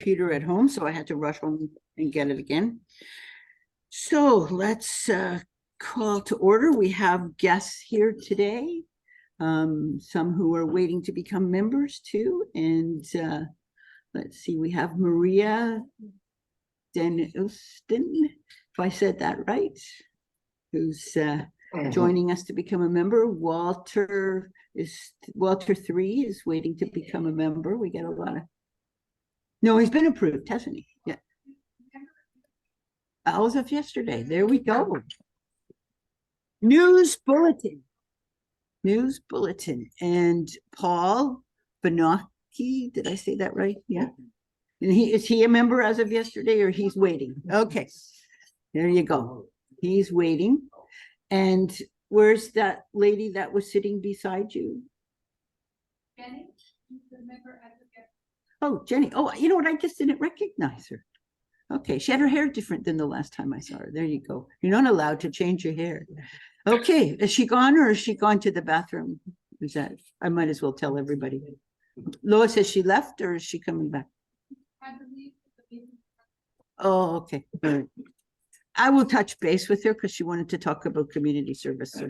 computer at home, so I had to rush home and get it again. So let's call to order. We have guests here today, some who are waiting to become members too. And let's see, we have Maria Denustin, if I said that right, who's joining us to become a member. Walter 3 is waiting to become a member. We get a lot of, no, he's been approved, hasn't he? Yeah. As of yesterday. There we go. News bulletin. And Paul Benocchi, did I say that right? Yeah. And is he a member as of yesterday, or he's waiting? Okay. There you go. He's waiting. And where's that lady that was sitting beside you? Jenny, the member as of yesterday. Oh, Jenny. Oh, you know what? I just didn't recognize her. Okay, she had her hair different than the last time I saw her. There you go. You're not allowed to change your hair. Okay, is she gone, or is she gone to the bathroom? Is that, I might as well tell everybody. Lois, has she left, or is she coming back? I believe the meeting. Oh, okay. All right. I will touch base with her because she wanted to talk about community service. So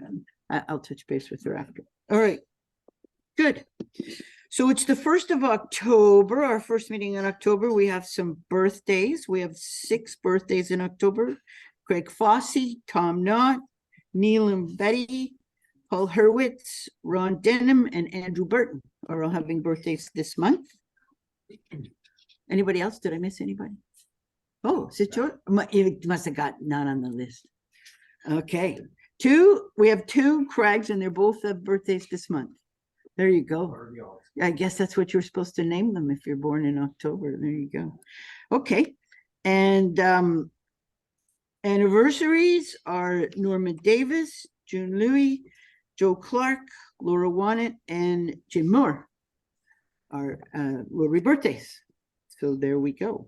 I'll touch base with her after. All right, good. So it's the 1st of October, our first meeting in October. We have some birthdays. We have 6 birthdays in October. Craig Fossey, Tom Knott, Neil and Betty, Paul Hurwitz, Ron Denham, and Andrew Burton are all having birthdays this month. Anybody else? Did I miss anybody? Oh, is it your? You must have got none on the list. Okay. We have 2 Craigs, and they're both have birthdays this month. There you go. I guess that's what you're supposed to name them if you're born in October. There you go. Okay. And anniversaries are Norman Davis, June Louis, Joe Clark, Laura Wannett, and Jim Moore are Rotary birthdays. So there we go.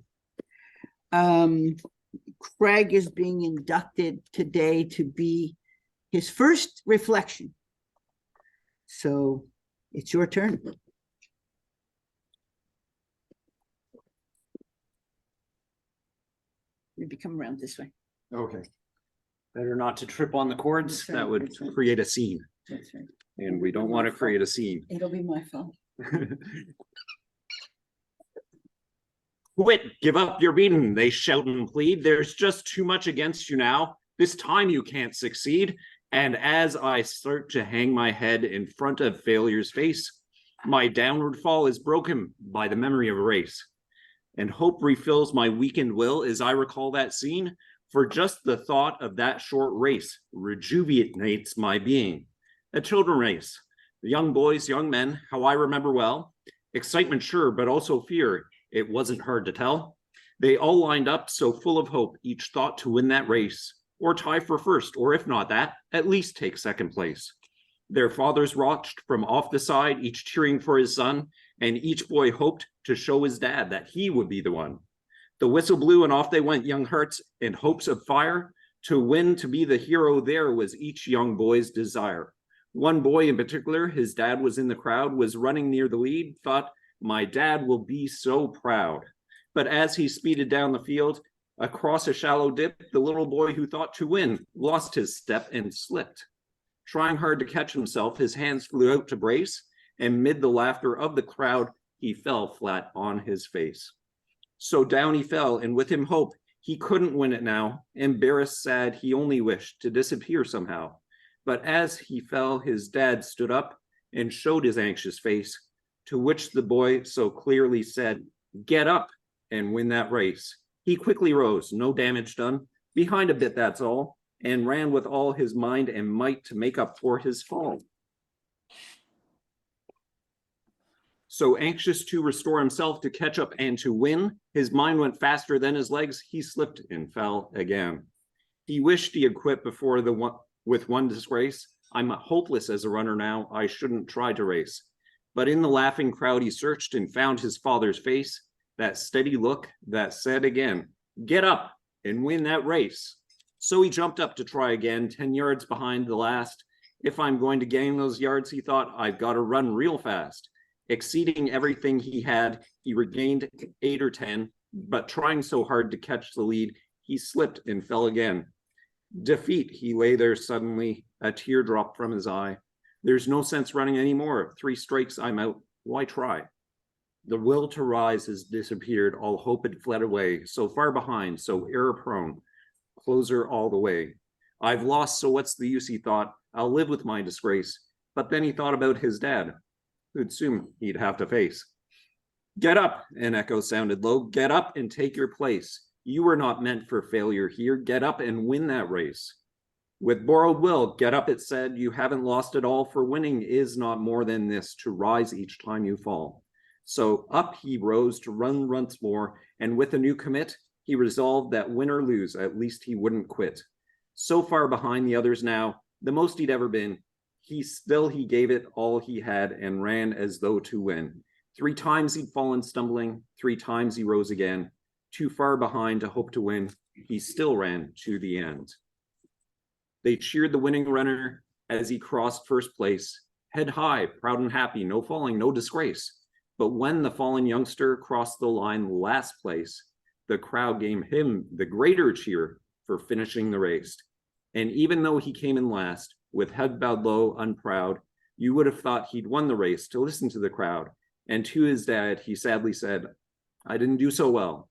Craig is being inducted today to be his first reflection. So it's your turn. Maybe come around this way. Okay. Better not to trip on the cords. That's right, That would that's right. create a scene. That's right. And we don't want to create a scene. It'll be my fault. Quit, give up your beating, they shout and plead. There's just too much against you now. This time you can't succeed. And as I start to hang my head in front of failure's face, my downward fall is broken by the memory of a race. And hope refills my weakened will as I recall that scene, for just the thought of that short race rejuvenates my being. A children race, the young boys, young men, how I remember well. Excitement, sure, but also fear. It wasn't hard to tell. They all lined up so full of hope, each thought to win that race, or tie for first, or if not that, at least take second place. Their fathers watched from off the side, each cheering for his son, and each boy hoped to show his dad that he would be the one. The whistle blew and off they went, young hearts in hopes of fire. To win, to be the hero there was each young boy's desire. One boy in particular, his dad was in the crowd, was running near the lead, thought, my dad will be so proud. But as he speeded down the field, across a shallow dip, the little boy who thought to win lost his step and slipped. Trying hard to catch himself, his hands flew out to brace, and mid the laughter of the crowd, he fell flat on his face. So down he fell, and with him hope, he couldn't win it now. Embarrassed, sad, he only wished to disappear somehow. But as he fell, his dad stood up and showed his anxious face, to which the boy so clearly said, get up and win that race. He quickly rose, no damage done, behind a bit, that's all, and ran with all his mind and might to make up for his fall. So anxious to restore himself, to catch up and to win, his mind went faster than his legs. He slipped and fell again. He wished he had quit before with one disgrace. I'm hopeless as a runner now. I shouldn't try to race. But in the laughing crowd, he searched and found his father's face, that steady look that said again, get up and win that race. So he jumped up to try again, 10 yards behind the last. If I'm going to gain those yards, he thought, I've got to run real fast. Exceeding everything he had, he regained 8 or 10, but trying so hard to catch the lead, he slipped and fell again. Defeat, he lay there suddenly, a tear dropped from his eye. There's no sense running anymore. 3 strikes, I'm out. Why try? The will to rise has disappeared. All hope had fled away. So far behind, so error prone. Closer all the way. I've lost, so what's the use, he thought. I'll live with my disgrace. But then he thought about his dad, who'd soon he'd have to face. Get up, an echo sounded low. Get up and take your place. You were not meant for failure here. Get up and win that race. With borrowed will, get up, it said. You haven't lost it all, for winning is not more than this, to rise each time you fall. So up he rose to run once more, and with a new commit, he resolved that win or lose, at least he wouldn't quit. So far behind the others now, the most he'd ever been, he gave it all he had and ran as though to win. 3 times he'd fallen stumbling, 3 times he rose again. Too far behind to hope to win, he still ran to the end. They cheered the winning runner as he crossed first place, head high, proud and happy, no falling, no disgrace. But when the fallen youngster crossed the line last place, the crowd gave him the greater cheer for finishing the race. And even though he came in last, with head bowed low, unproud, you would have thought he'd won the race to listen to the crowd. And to his dad, he sadly said, I didn't do so well.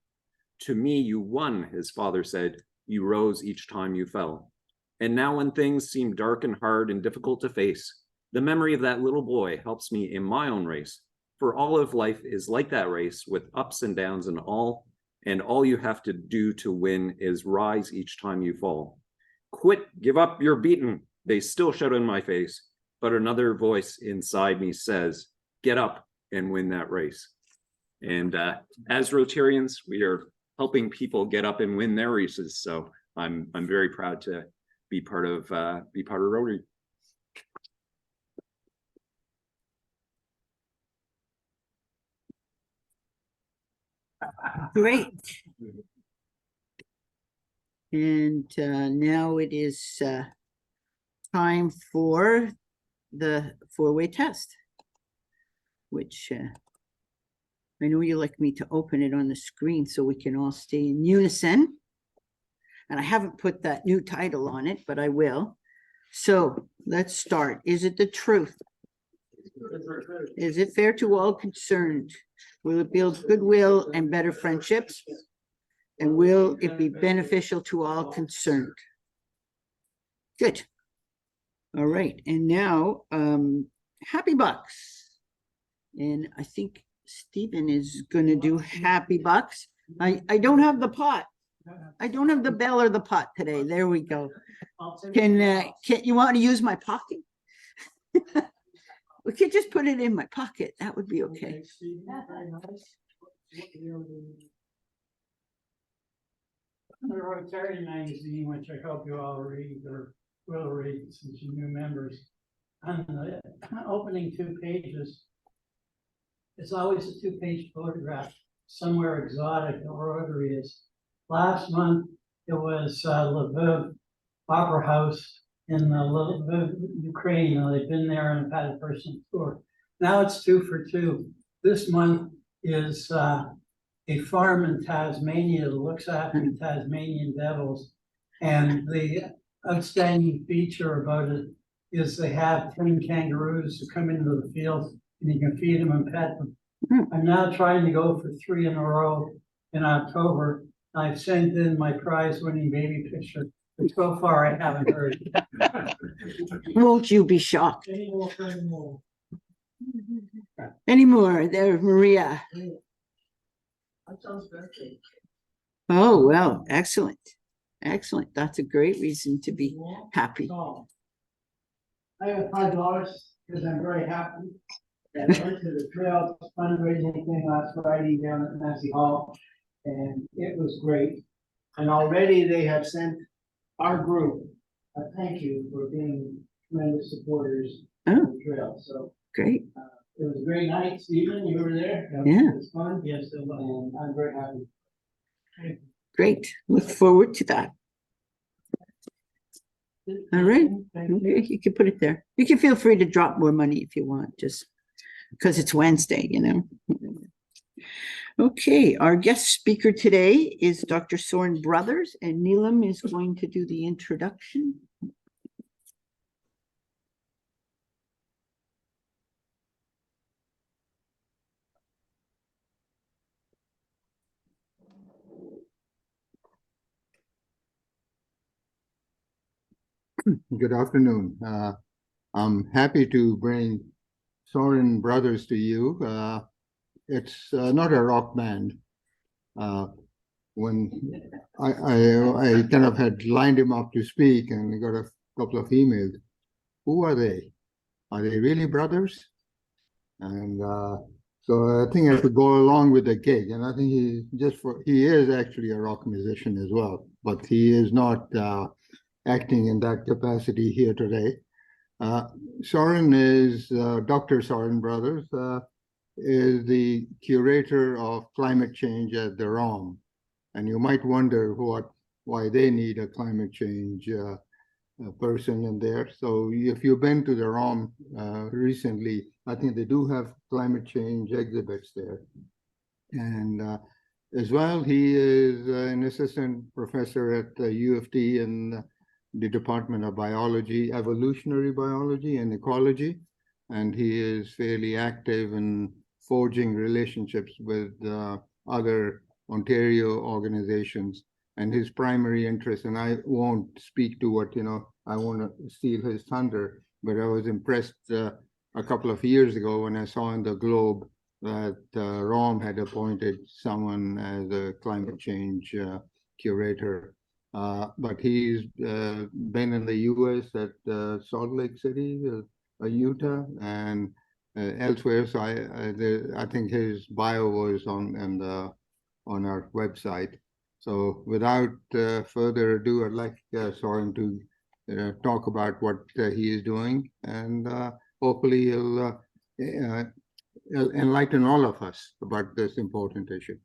To me, you won, his father said. You rose each time you fell. And now when things seem dark and hard and difficult to face, the memory of that little boy helps me in my own race. For all of life is like that race, with ups and downs and all you have to do to win is rise each time you fall. Quit, give up, you're beaten, they still shout in my face, but another voice inside me says, get up and win that race. And as Rotarians, we are helping people get up and win their races. So I'm very proud to be part of Rotary. Great. And now it is time for the 4-way test, which I know you like me to open it on the screen so we can all stay in unison. And I haven't put that new title on it, but I will. So let's start. Is it the truth? Is it fair to all concerned? Will it build goodwill and better friendships? And will it be beneficial to all concerned? Good. All right. And now, Happy Bucks. And I think Stephen is going to do Happy Bucks. I don't have the pot. I don't have the bell or the pot today. There we go. Can you want to use my pocket? We could just put it in my pocket. That would be okay. The Rotary magazine, which I hope you all read or will read since you're new members, on the opening 2 pages, it's always a 2-page photograph somewhere exotic that Rotary is. Last month, it was Lviv Opera House in Lviv, Ukraine. They've been there and have had a personal tour. Now it's 2 for 2. This month is a farm in Tasmania that looks after the Tasmanian devils. And the outstanding feature about it is they have 10 kangaroos who come into the field and you can feed them and pet them. I'm now trying to go for 3 in a row in October. I've sent in my prize-winning baby picture, but so far I haven't heard. Won't you be shocked? Any more there, Maria? Oh, well, excellent. Excellent. That's a great reason to be happy. I have $5 because I'm very happy. I went to the trail fundraising thing last Friday down at Massey Hall, and it was great. And already they have sent our group a thank you for being tremendous supporters of the trail. So Great. It was a great night. Stephen, you were there? Yeah. It was fun. Yes, it was. And I'm very happy. Great. Look forward to that. All right. Okay, you can put it there. You can feel free to drop more money if you want. Just because it's Wednesday, you know. Okay, our guest speaker today is Dr. Soren Brothers, and Neelam is going to do the introduction. Good afternoon. I'm happy to bring Soren Brothers to you. It's not a rock band. When I kind of had lined him up to speak and got a couple of emails. Who are they? Are they really brothers? And so I think I have to go along with the gig. And I think he is actually a rock musician as well, but he is not acting in that capacity here today. Soren is, Dr. Soren Brothers is the curator of climate change at the ROM. And you might wonder why they need a climate change person in there. So if you've been to the ROM recently, I think they do have climate change exhibits there. And as well, he is an assistant professor at U of T in the Department of Biology, Evolutionary Biology and Ecology. And he is fairly active in forging relationships with other Ontario organizations. And his primary interest, and I won't speak to what, I want to steal his thunder, but I was impressed a couple of years ago when I saw in the Globe that ROM had appointed someone as a climate change curator. But he's been in the US at Salt Lake City, Utah, and elsewhere. So I think his bio was on our website. So without further ado, I'd like Soren to talk about what he is doing, and hopefully he'll enlighten all of us about this important issue.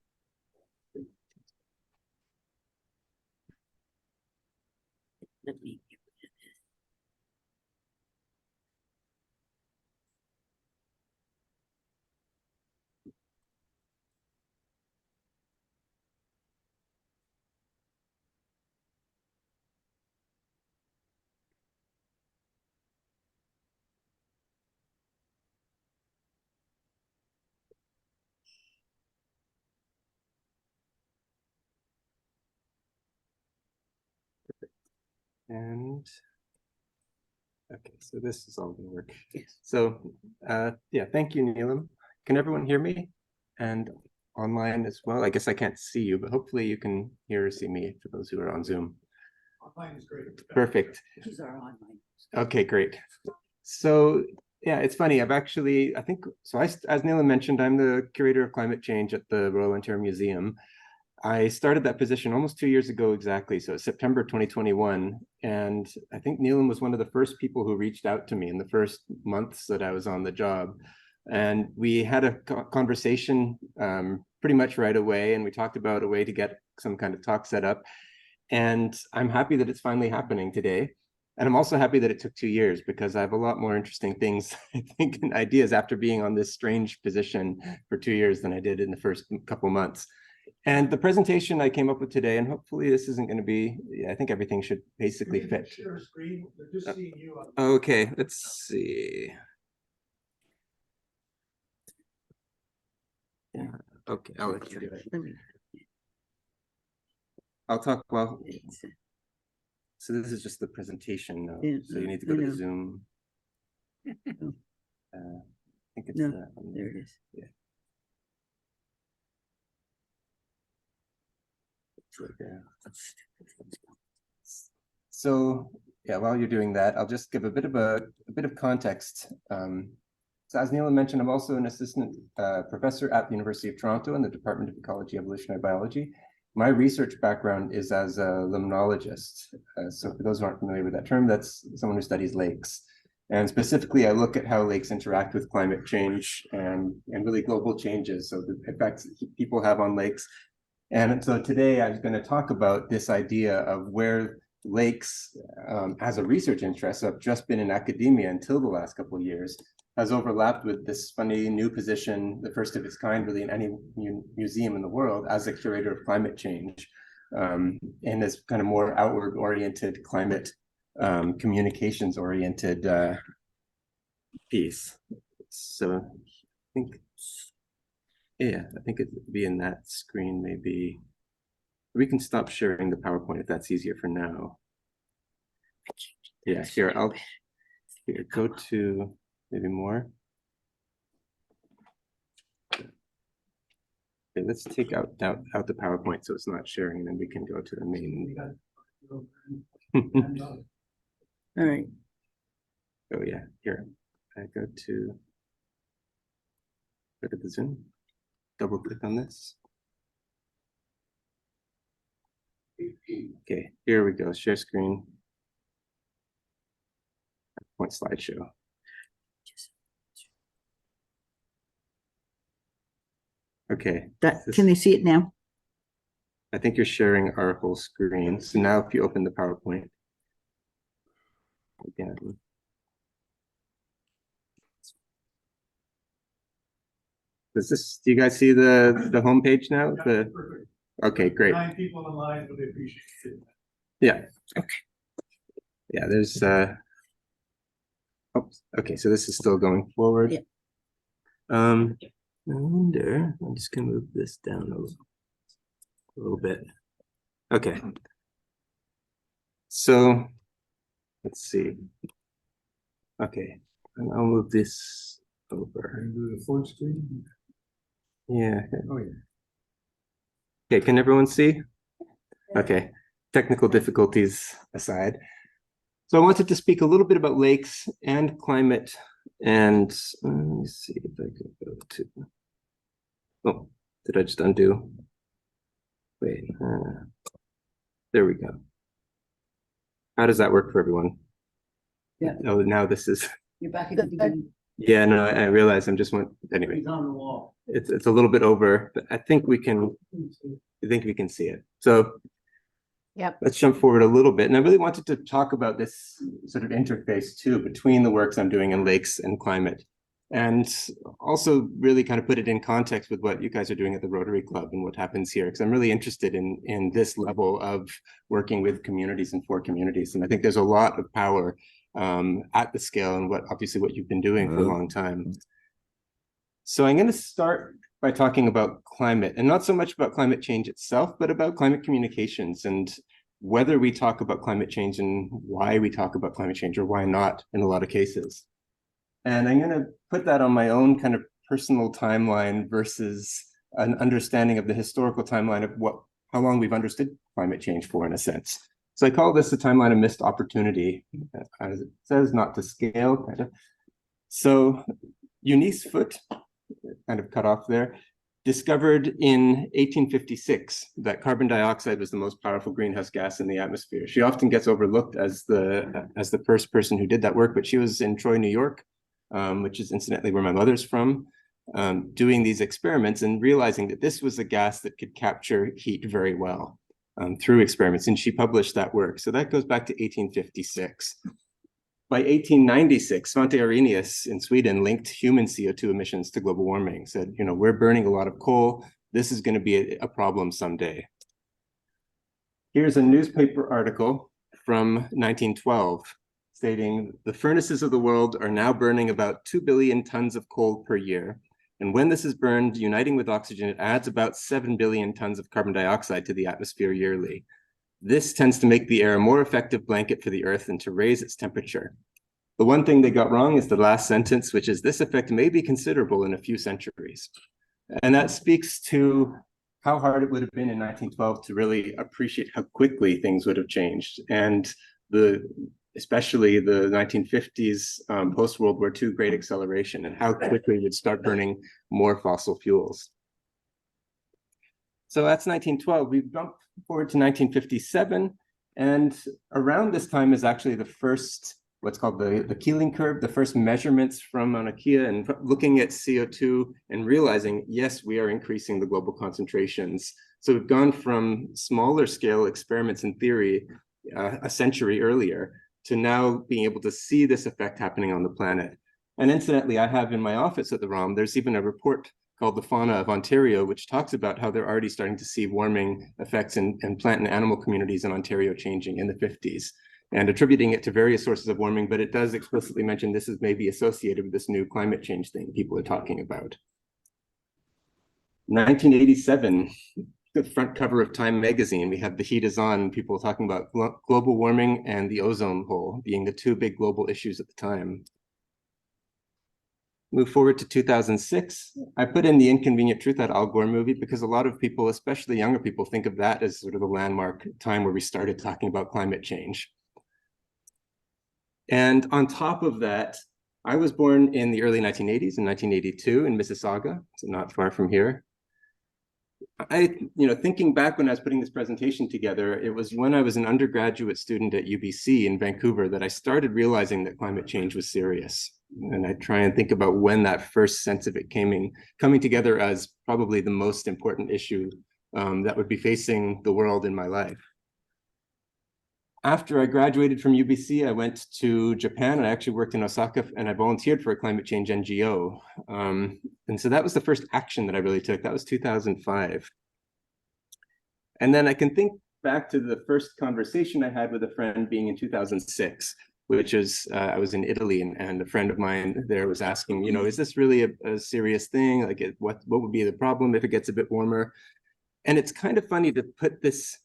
Let me And okay, so this is all gonna work. Yes. So yeah, thank you, Neelam. Can everyone hear me? And online as well? I guess I can't see you, but hopefully you can hear or see me for those who are on Zoom. Online is great. Perfect. These are online. Okay, great. So yeah, it's funny. I think, so as Neelam mentioned, I'm the curator of climate change at the Royal Ontario Museum. I started that position almost 2 years ago exactly, so September 2021. And I think Neelam was one of the first people who reached out to me in the first months that I was on the job. And we had a conversation pretty much right away, and we talked about a way to get some kind of talk set up. And I'm happy that it's finally happening today. And I'm also happy that it took 2 years, because I have a lot more interesting things, I think, and ideas after being on this strange position for 2 years than I did in the first couple months. And the presentation I came up with today, and hopefully this isn't going to be, I think everything should basically fit. Share a screen. They're just seeing you on. Okay, let's see. Yeah, okay, I'll let you do it. I'll talk well. So this is just the presentation note. Yeah, So you need to I go to know. Zoom. Oh. I think it's No, that one. there it is. Yeah. It's right there. So yeah, while you're doing that, I'll just give a bit of context. So as Neelam mentioned, I'm also an assistant professor at the University of Toronto in the Department of Ecology, Evolutionary Biology. My research background is as a limnologist. So for those who aren't familiar with that term, that's someone who studies lakes. And specifically, I look at how lakes interact with climate change and really global changes, so the effects people have on lakes. And so today I'm going to talk about this idea of where lakes, as a research interest, have just been in academia until the last couple of years, has overlapped with this funny new position, the first of its kind really in any museum in the world, as a curator of climate change, in this kind of more outward oriented climate communications oriented piece. So I think, yeah, I think it'd be in that screen maybe. We can stop sharing the PowerPoint if that's easier for now. Yeah, here, here, go to maybe more. Okay, let's take out the PowerPoint so it's not sharing, and then we can go to the main. All right. Oh yeah, here. I go to the Zoom. Double click on this. Okay, here we go. Share screen. Point slideshow. Okay. Can they see it now? I think you're sharing our whole screen. So now if you open the PowerPoint again. Do you guys see the home page now? Okay, great. 9 people online, but they appreciate it. Yeah. Okay. Yeah, there's oops. Okay, so this is still going forward. Yeah. I wonder, I'm just gonna move this down a little bit. Okay. So let's see. Okay, and I'll move this over. Can you do the full screen? Yeah. Oh, yeah. Okay, can everyone see? Okay, technical difficulties aside. So I wanted to speak a little bit about lakes and climate, and let me see if I can go to, oh, did I just undo? Wait, there we go. How does that work for everyone? Yeah. Oh, now this is, You're back at the beginning. yeah, no, I realize I'm just anyway, It's on the wall. it's a little bit over, but I think we can see it. So Yep. let's jump forward a little bit. And I really wanted to talk about this sort of interface too between the works I'm doing in lakes and climate, and also really kind of put it in context with what you guys are doing at the Rotary Club and what happens here, because I'm really interested in this level of working with communities and for communities. And I think there's a lot of power at the scale and obviously what you've been doing for a long time. So I'm going to start by talking about climate, and not so much about climate change itself, but about climate communications and whether we talk about climate change and why we talk about climate change, or why not in a lot of cases. And I'm going to put that on my own kind of personal timeline versus an understanding of the historical timeline of how long we've understood climate change for, in a sense. So I call this a timeline of missed opportunity, as it says, not to scale, kind of. So Eunice Foote, kind of cut off there, discovered in 1856 that carbon dioxide was the most powerful greenhouse gas in the atmosphere. She often gets overlooked as the first person who did that work, but she was in Troy, New York, which is incidentally where my mother's from, doing these experiments and realizing that this was a gas that could capture heat very well through experiments. And she published that work. So that goes back to 1856. By 1896, Svante Arrhenius in Sweden linked human CO2 emissions to global warming, said, you know, we're burning a lot of coal. This is going to be a problem someday. Here's a newspaper article from 1912 stating the furnaces of the world are now burning about 2 billion tons of coal per year. And when this is burned, uniting with oxygen, it adds about 7 billion tons of carbon dioxide to the atmosphere yearly. This tends to make the air a more effective blanket for the Earth and to raise its temperature. The one thing they got wrong is the last sentence, which is this effect may be considerable in a few centuries. And that speaks to how hard it would have been in 1912 to really appreciate how quickly things would have changed. And especially the 1950s post-World War II great acceleration and how quickly we'd start burning more fossil fuels. So that's 1912. We've jumped forward to 1957. And around this time is actually the first, what's called the Keeling curve, the first measurements from Mauna Kea and looking at CO2 and realizing, yes, we are increasing the global concentrations. So we've gone from smaller scale experiments in theory a century earlier to now being able to see this effect happening on the planet. And incidentally, I have in my office at the ROM, there's even a report called The Fauna of Ontario, which talks about how they're already starting to see warming effects in plant and animal communities in Ontario changing in the 50s, and attributing it to various sources of warming, but it does explicitly mention this is maybe associated with this new climate change thing people are talking about. 1987, the front cover of Time magazine, we had The Heat is On, people talking about global warming and the ozone hole being the two big global issues at the time. Move forward to 2006, I put in The Inconvenient Truth, that Al Gore movie, because a lot of people, especially younger people, think of that as sort of the landmark time where we started talking about climate change. And on top of that, I was born in the early 1980s, in 1982 in Mississauga, so not far from here. Thinking back when I was putting this presentation together, it was when I was an undergraduate student at UBC in Vancouver that I started realizing that climate change was serious. And I try and think about when that first sense of it coming together as probably the most important issue that would be facing the world in my life. After I graduated from UBC, I went to Japan. I actually worked in Osaka and I volunteered for a climate change NGO. And so that was the first action that I really took. That was 2005. And then I can think back to the first conversation I had with a friend being in 2006, which is I was in Italy and a friend of mine there was asking, is this really a serious thing? Like what would be the problem if it gets a bit warmer? And it's kind of funny to put this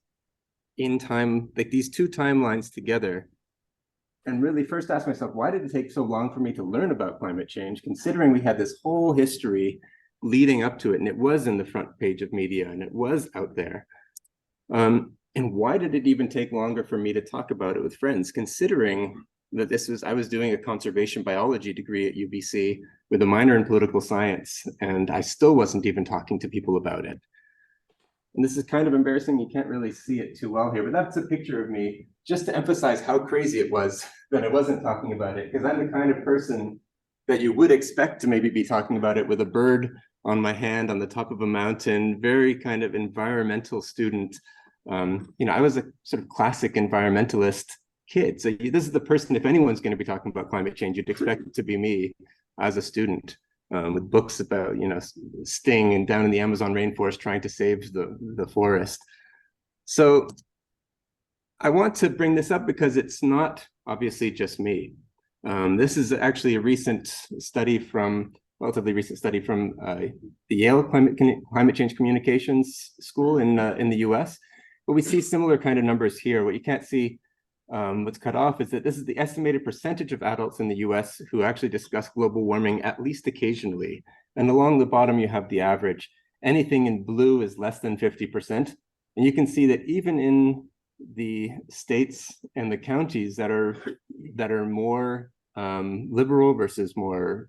in time, like these two timelines together, and really first ask myself, why did it take so long for me to learn about climate change, considering we had this whole history leading up to it, and it was in the front page of media, and it was out there. And why did it even take longer for me to talk about it with friends, considering that I was doing a conservation biology degree at UBC with a minor in political science, and I still wasn't even talking to people about it. And this is kind of embarrassing. You can't really see it too well here, but that's a picture of me just to emphasize how crazy it was that I wasn't talking about it, because I'm the kind of person that you would expect to maybe be talking about it with a bird on my hand on the top of a mountain, very kind of environmental student. I was a sort of classic environmentalist kid. So this is the person, if anyone's going to be talking about climate change, you'd expect it to be me as a student. With books about, sting and down in the Amazon rainforest trying to save the forest. So I want to bring this up because it's not obviously just me. This is actually a relatively recent study from the Yale Climate Change Communications School in the US. But we see similar kind of numbers here. What you can't see, what's cut off, is that this is the estimated percentage of adults in the US who actually discuss global warming at least occasionally. And along the bottom, you have the average. Anything in blue is less than 50%. And you can see that even in the states and the counties that are more liberal versus more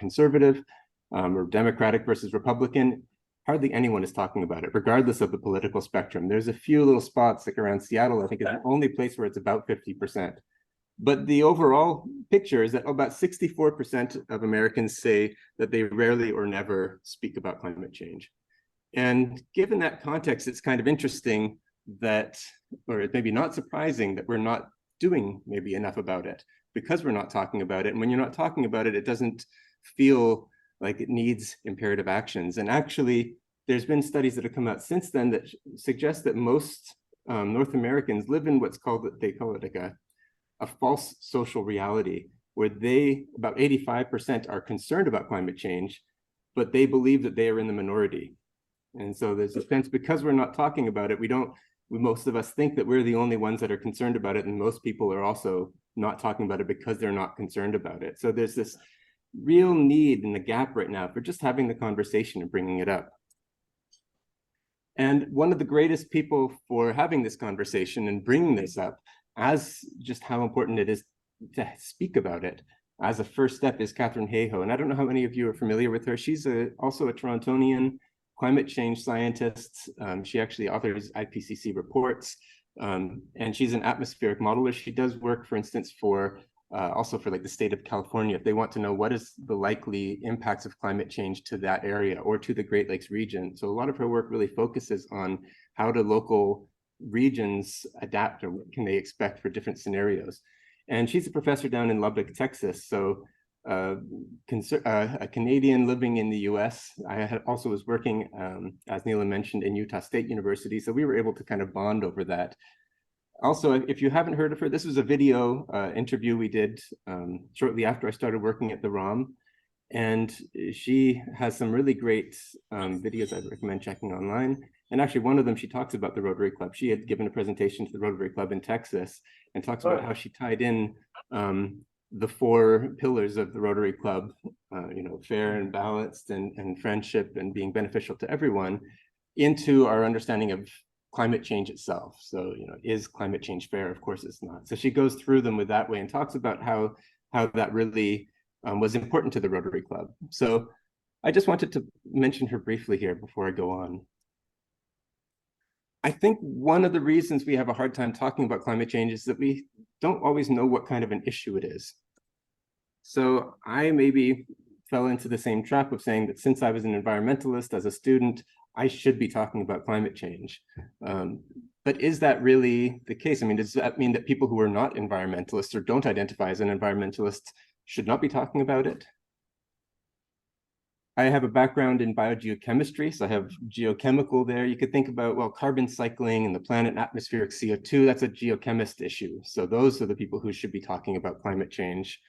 conservative, or Democratic versus Republican, hardly anyone is talking about it, regardless of the political spectrum. There's a few little spots like around Seattle, I think is the only place where it's about 50%. But the overall picture is that about 64% of Americans say that they rarely or never speak about climate change. And given that context, it's kind of interesting that, or it may be not surprising that we're not doing maybe enough about it, because we're not talking about it. And when you're not talking about it, it doesn't feel like it needs imperative actions. And actually, there's been studies that have come out since then that suggest that most North Americans live in what's called, they call it like a false social reality, where about 85% are concerned about climate change, but they believe that they are in the minority. And so there's a sense, because we're not talking about it, most of us think that we're the only ones that are concerned about it, and most people are also not talking about it because they're not concerned about it. So there's this real need in the gap right now for just having the conversation and bringing it up. And one of the greatest people for having this conversation and bringing this up as just how important it is to speak about it as a first step is Katharine Hayhoe. And I don't know how many of you are familiar with her. She's also a Torontonian climate change scientist. She actually authors IPCC reports, and she's an atmospheric modeler. She does work, for instance, also for like the state of California, if they want to know what is the likely impacts of climate change to that area or to the Great Lakes region. So a lot of her work really focuses on how do local regions adapt, or what can they expect for different scenarios. And she's a professor down in Lubbock, Texas. So a Canadian living in the US. Also was working, as Neela mentioned, in Utah State University. So we were able to kind of bond over that. Also, if you haven't heard of her, this was a video interview we did shortly after I started working at the ROM. And she has some really great videos I'd recommend checking online. And actually, one of them, she talks about the Rotary Club. She had given a presentation to the Rotary Club in Texas and talks about how she tied in the 4 pillars of the Rotary Club, fair and balanced and friendship and being beneficial to everyone, into our understanding of climate change itself. So, is climate change fair? Of course it's not. So she goes through them with that way and talks about how that really was important to the Rotary Club. So I just wanted to mention her briefly here before I go on. I think one of the reasons we have a hard time talking about climate change is that we don't always know what kind of an issue it is. So I maybe fell into the same trap of saying that since I was an environmentalist as a student, I should be talking about climate change. But is that really the case? I mean, does that mean that people who are not environmentalists or don't identify as an environmentalist should not be talking about it? I have a background in biogeochemistry, so I have geochemical there. You could think about, well, carbon cycling and the planet and atmospheric CO2, that's a geochemist issue. So those are the people who should be talking about climate change.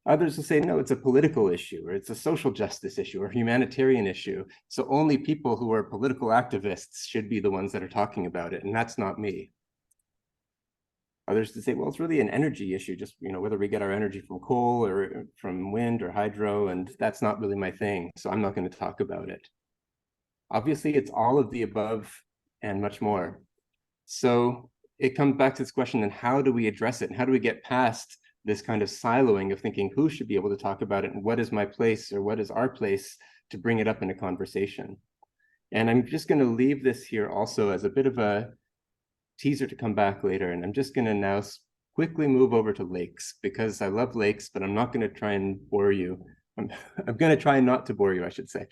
Others will say, no, it's a political issue, or it's a social justice issue, or a humanitarian issue. So only people who are political activists should be the ones that are talking about it, and that's not me. Others to say, well, it's really an energy issue, just whether we get our energy from coal or from wind or hydro, and that's not really my thing, so I'm not going to talk about it. Obviously, it's all of the above and much more. So it comes back to this question, then how do we address it? And how do we get past this kind of siloing of thinking who should be able to talk about it and what is my place or what is our place to bring it up in a conversation? And I'm just going to leave this here also as a bit of a teaser to come back later. And I'm just going to now quickly move over to lakes, because I love lakes, but I'm not going to try and bore you. I'm going to try not to bore you, I should say.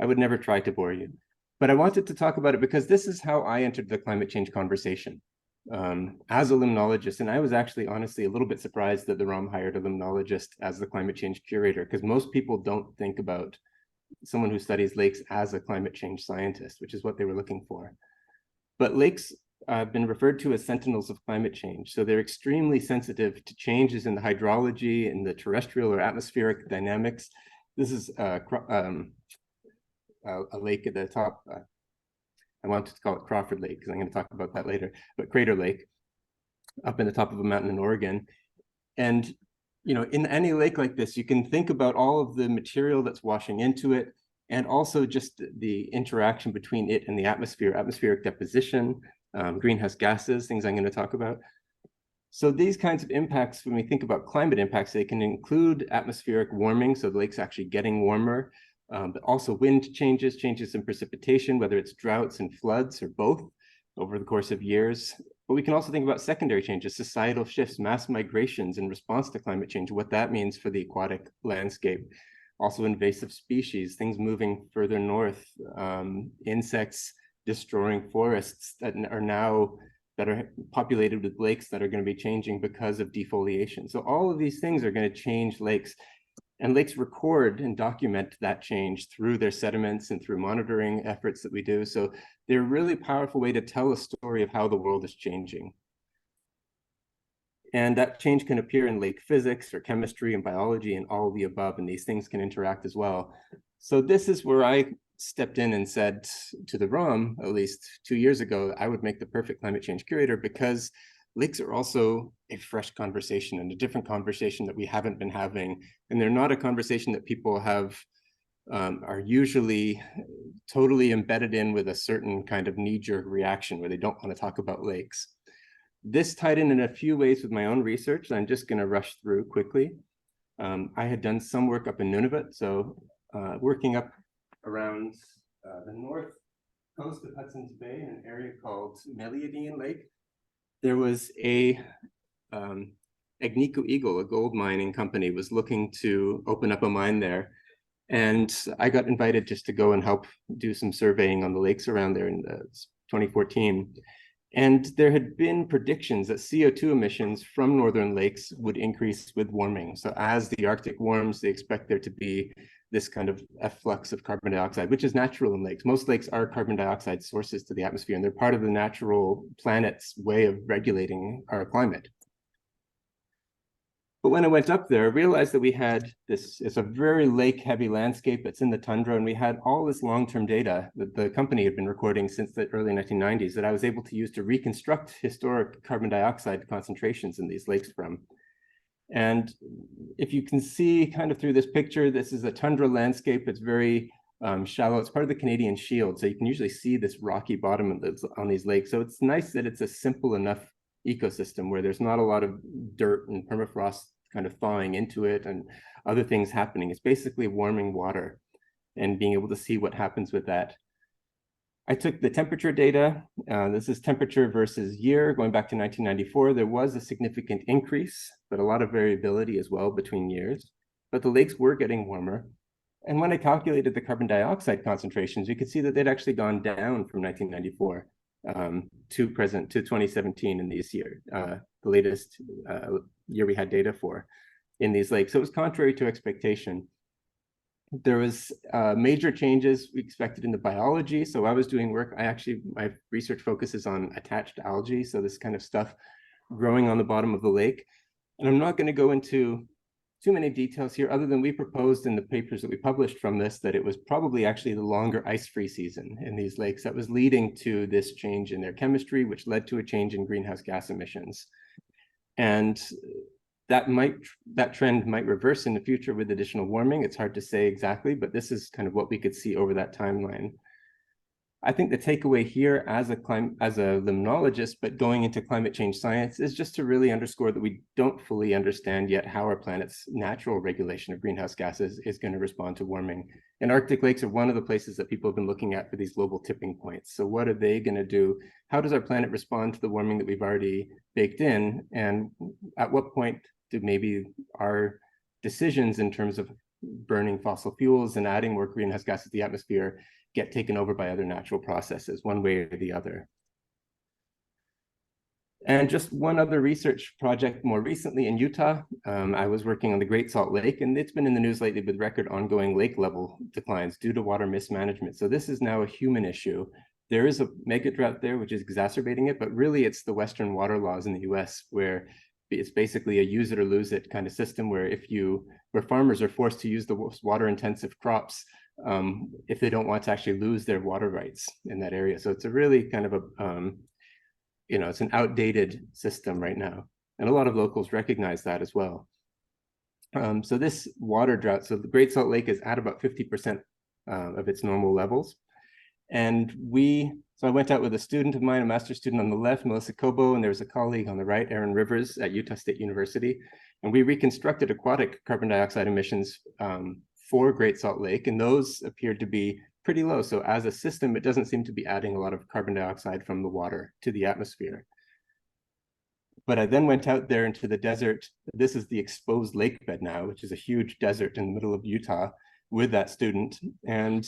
I would never try to bore you. But I wanted to talk about it because this is how I entered the climate change conversation as a limnologist. And I was actually honestly a little bit surprised that the ROM hired a limnologist as the climate change curator, because most people don't think about someone who studies lakes as a climate change scientist, which is what they were looking for. But lakes have been referred to as sentinels of climate change. So they're extremely sensitive to changes in the hydrology and the terrestrial or atmospheric dynamics. This is a lake at the top. I wanted to call it Crawford Lake because I'm going to talk about that later, but Crater Lake up in the top of a mountain in Oregon. And, in any lake like this, you can think about all of the material that's washing into it, and also just the interaction between it and the atmosphere, atmospheric deposition, greenhouse gases, things I'm going to talk about. So these kinds of impacts, when we think about climate impacts, they can include atmospheric warming, so the lake's actually getting warmer, but also wind changes in precipitation, whether it's droughts and floods or both over the course of years. But we can also think about secondary changes, societal shifts, mass migrations in response to climate change, what that means for the aquatic landscape. Also invasive species, things moving further north, insects destroying forests that are populated with lakes that are going to be changing because of defoliation. So all of these things are going to change lakes, and lakes record and document that change through their sediments and through monitoring efforts that we do. So they're a really powerful way to tell a story of how the world is changing. And that change can appear in lake physics or chemistry and biology and all of the above, and these things can interact as well. So this is where I stepped in and said to the ROM, at least 2 years ago, I would make the perfect climate change curator, because lakes are also a fresh conversation and a different conversation that we haven't been having. And they're not a conversation that people have are usually totally embedded in with a certain kind of knee-jerk reaction where they don't want to talk about lakes. This tied in a few ways with my own research that I'm just going to rush through quickly. I had done some work up in Nunavut, so working up around the north coast of Hudson's Bay in an area called Meliadine Lake. There was a Agnico Eagle, a gold mining company, was looking to open up a mine there. And I got invited just to go and help do some surveying on the lakes around there in 2014. And there had been predictions that CO2 emissions from northern lakes would increase with warming. So as the Arctic warms, they expect there to be this kind of efflux of carbon dioxide, which is natural in lakes. Most lakes are carbon dioxide sources to the atmosphere, and they're part of the natural planet's way of regulating our climate. But when I went up there, I realized that we had this, it's a very lake-heavy landscape that's in the tundra, and we had all this long-term data that the company had been recording since the early 1990s that I was able to use to reconstruct historic carbon dioxide concentrations in these lakes from. And if you can see kind of through this picture, this is a tundra landscape. It's very shallow. It's part of the Canadian Shield, so you can usually see this rocky bottom on these lakes. So it's nice that it's a simple enough ecosystem where there's not a lot of dirt and permafrost kind of thawing into it and other things happening. It's basically warming water and being able to see what happens with that. I took the temperature data. This is temperature versus year going back to 1994. There was a significant increase, but a lot of variability as well between years. But the lakes were getting warmer. And when I calculated the carbon dioxide concentrations, you could see that they'd actually gone down from 1994 to 2017 in this year, the latest year we had data for in these lakes. So it was contrary to expectation. There was major changes we expected in the biology. So I was doing work, my research focuses on attached algae. So this kind of stuff growing on the bottom of the lake. And I'm not going to go into too many details here, other than we proposed in the papers that we published from this that it was probably actually the longer ice-free season in these lakes that was leading to this change in their chemistry, which led to a change in greenhouse gas emissions. And that trend might reverse in the future with additional warming. It's hard to say exactly, but this is kind of what we could see over that timeline. I think the takeaway here as a limnologist, but going into climate change science, is just to really underscore that we don't fully understand yet how our planet's natural regulation of greenhouse gases is going to respond to warming. And Arctic lakes are one of the places that people have been looking at for these global tipping points. So what are they going to do? How does our planet respond to the warming that we've already baked in? And at what point do maybe our decisions in terms of burning fossil fuels and adding more greenhouse gases to the atmosphere get taken over by other natural processes, one way or the other? And just one other research project more recently in Utah, I was working on the Great Salt Lake, and it's been in the news lately with record ongoing lake level declines due to water mismanagement. So this is now a human issue. There is a mega drought there, which is exacerbating it, but really it's the Western water laws in the US where it's basically a use it or lose it kind of system where where farmers are forced to use the water intensive crops if they don't want to actually lose their water rights in that area. So it's a really kind of it's an outdated system right now. And a lot of locals recognize that as well. So this water drought, so the Great Salt Lake is at about 50% of its normal levels. And so I went out with a student of mine, a master's student on the left, Melissa Cobo, and there was a colleague on the right, Aaron Rivers at Utah State University. And we reconstructed aquatic carbon dioxide emissions for Great Salt Lake, and those appeared to be pretty low. So as a system, it doesn't seem to be adding a lot of carbon dioxide from the water to the atmosphere. But I then went out there into the desert. This is the exposed lake bed now, which is a huge desert in the middle of Utah with that student. And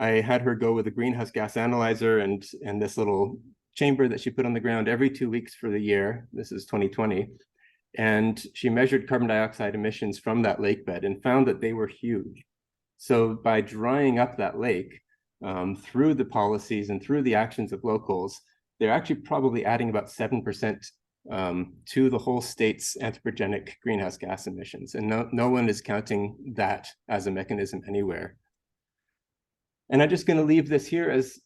I had her go with a greenhouse gas analyzer and this little chamber that she put on the ground every 2 weeks for the year. This is 2020. And she measured carbon dioxide emissions from that lake bed and found that they were huge. So by drying up that lake through the policies and through the actions of locals, they're actually probably adding about 7% to the whole state's anthropogenic greenhouse gas emissions. And no one is counting that as a mechanism anywhere. And I'm just going to leave this here as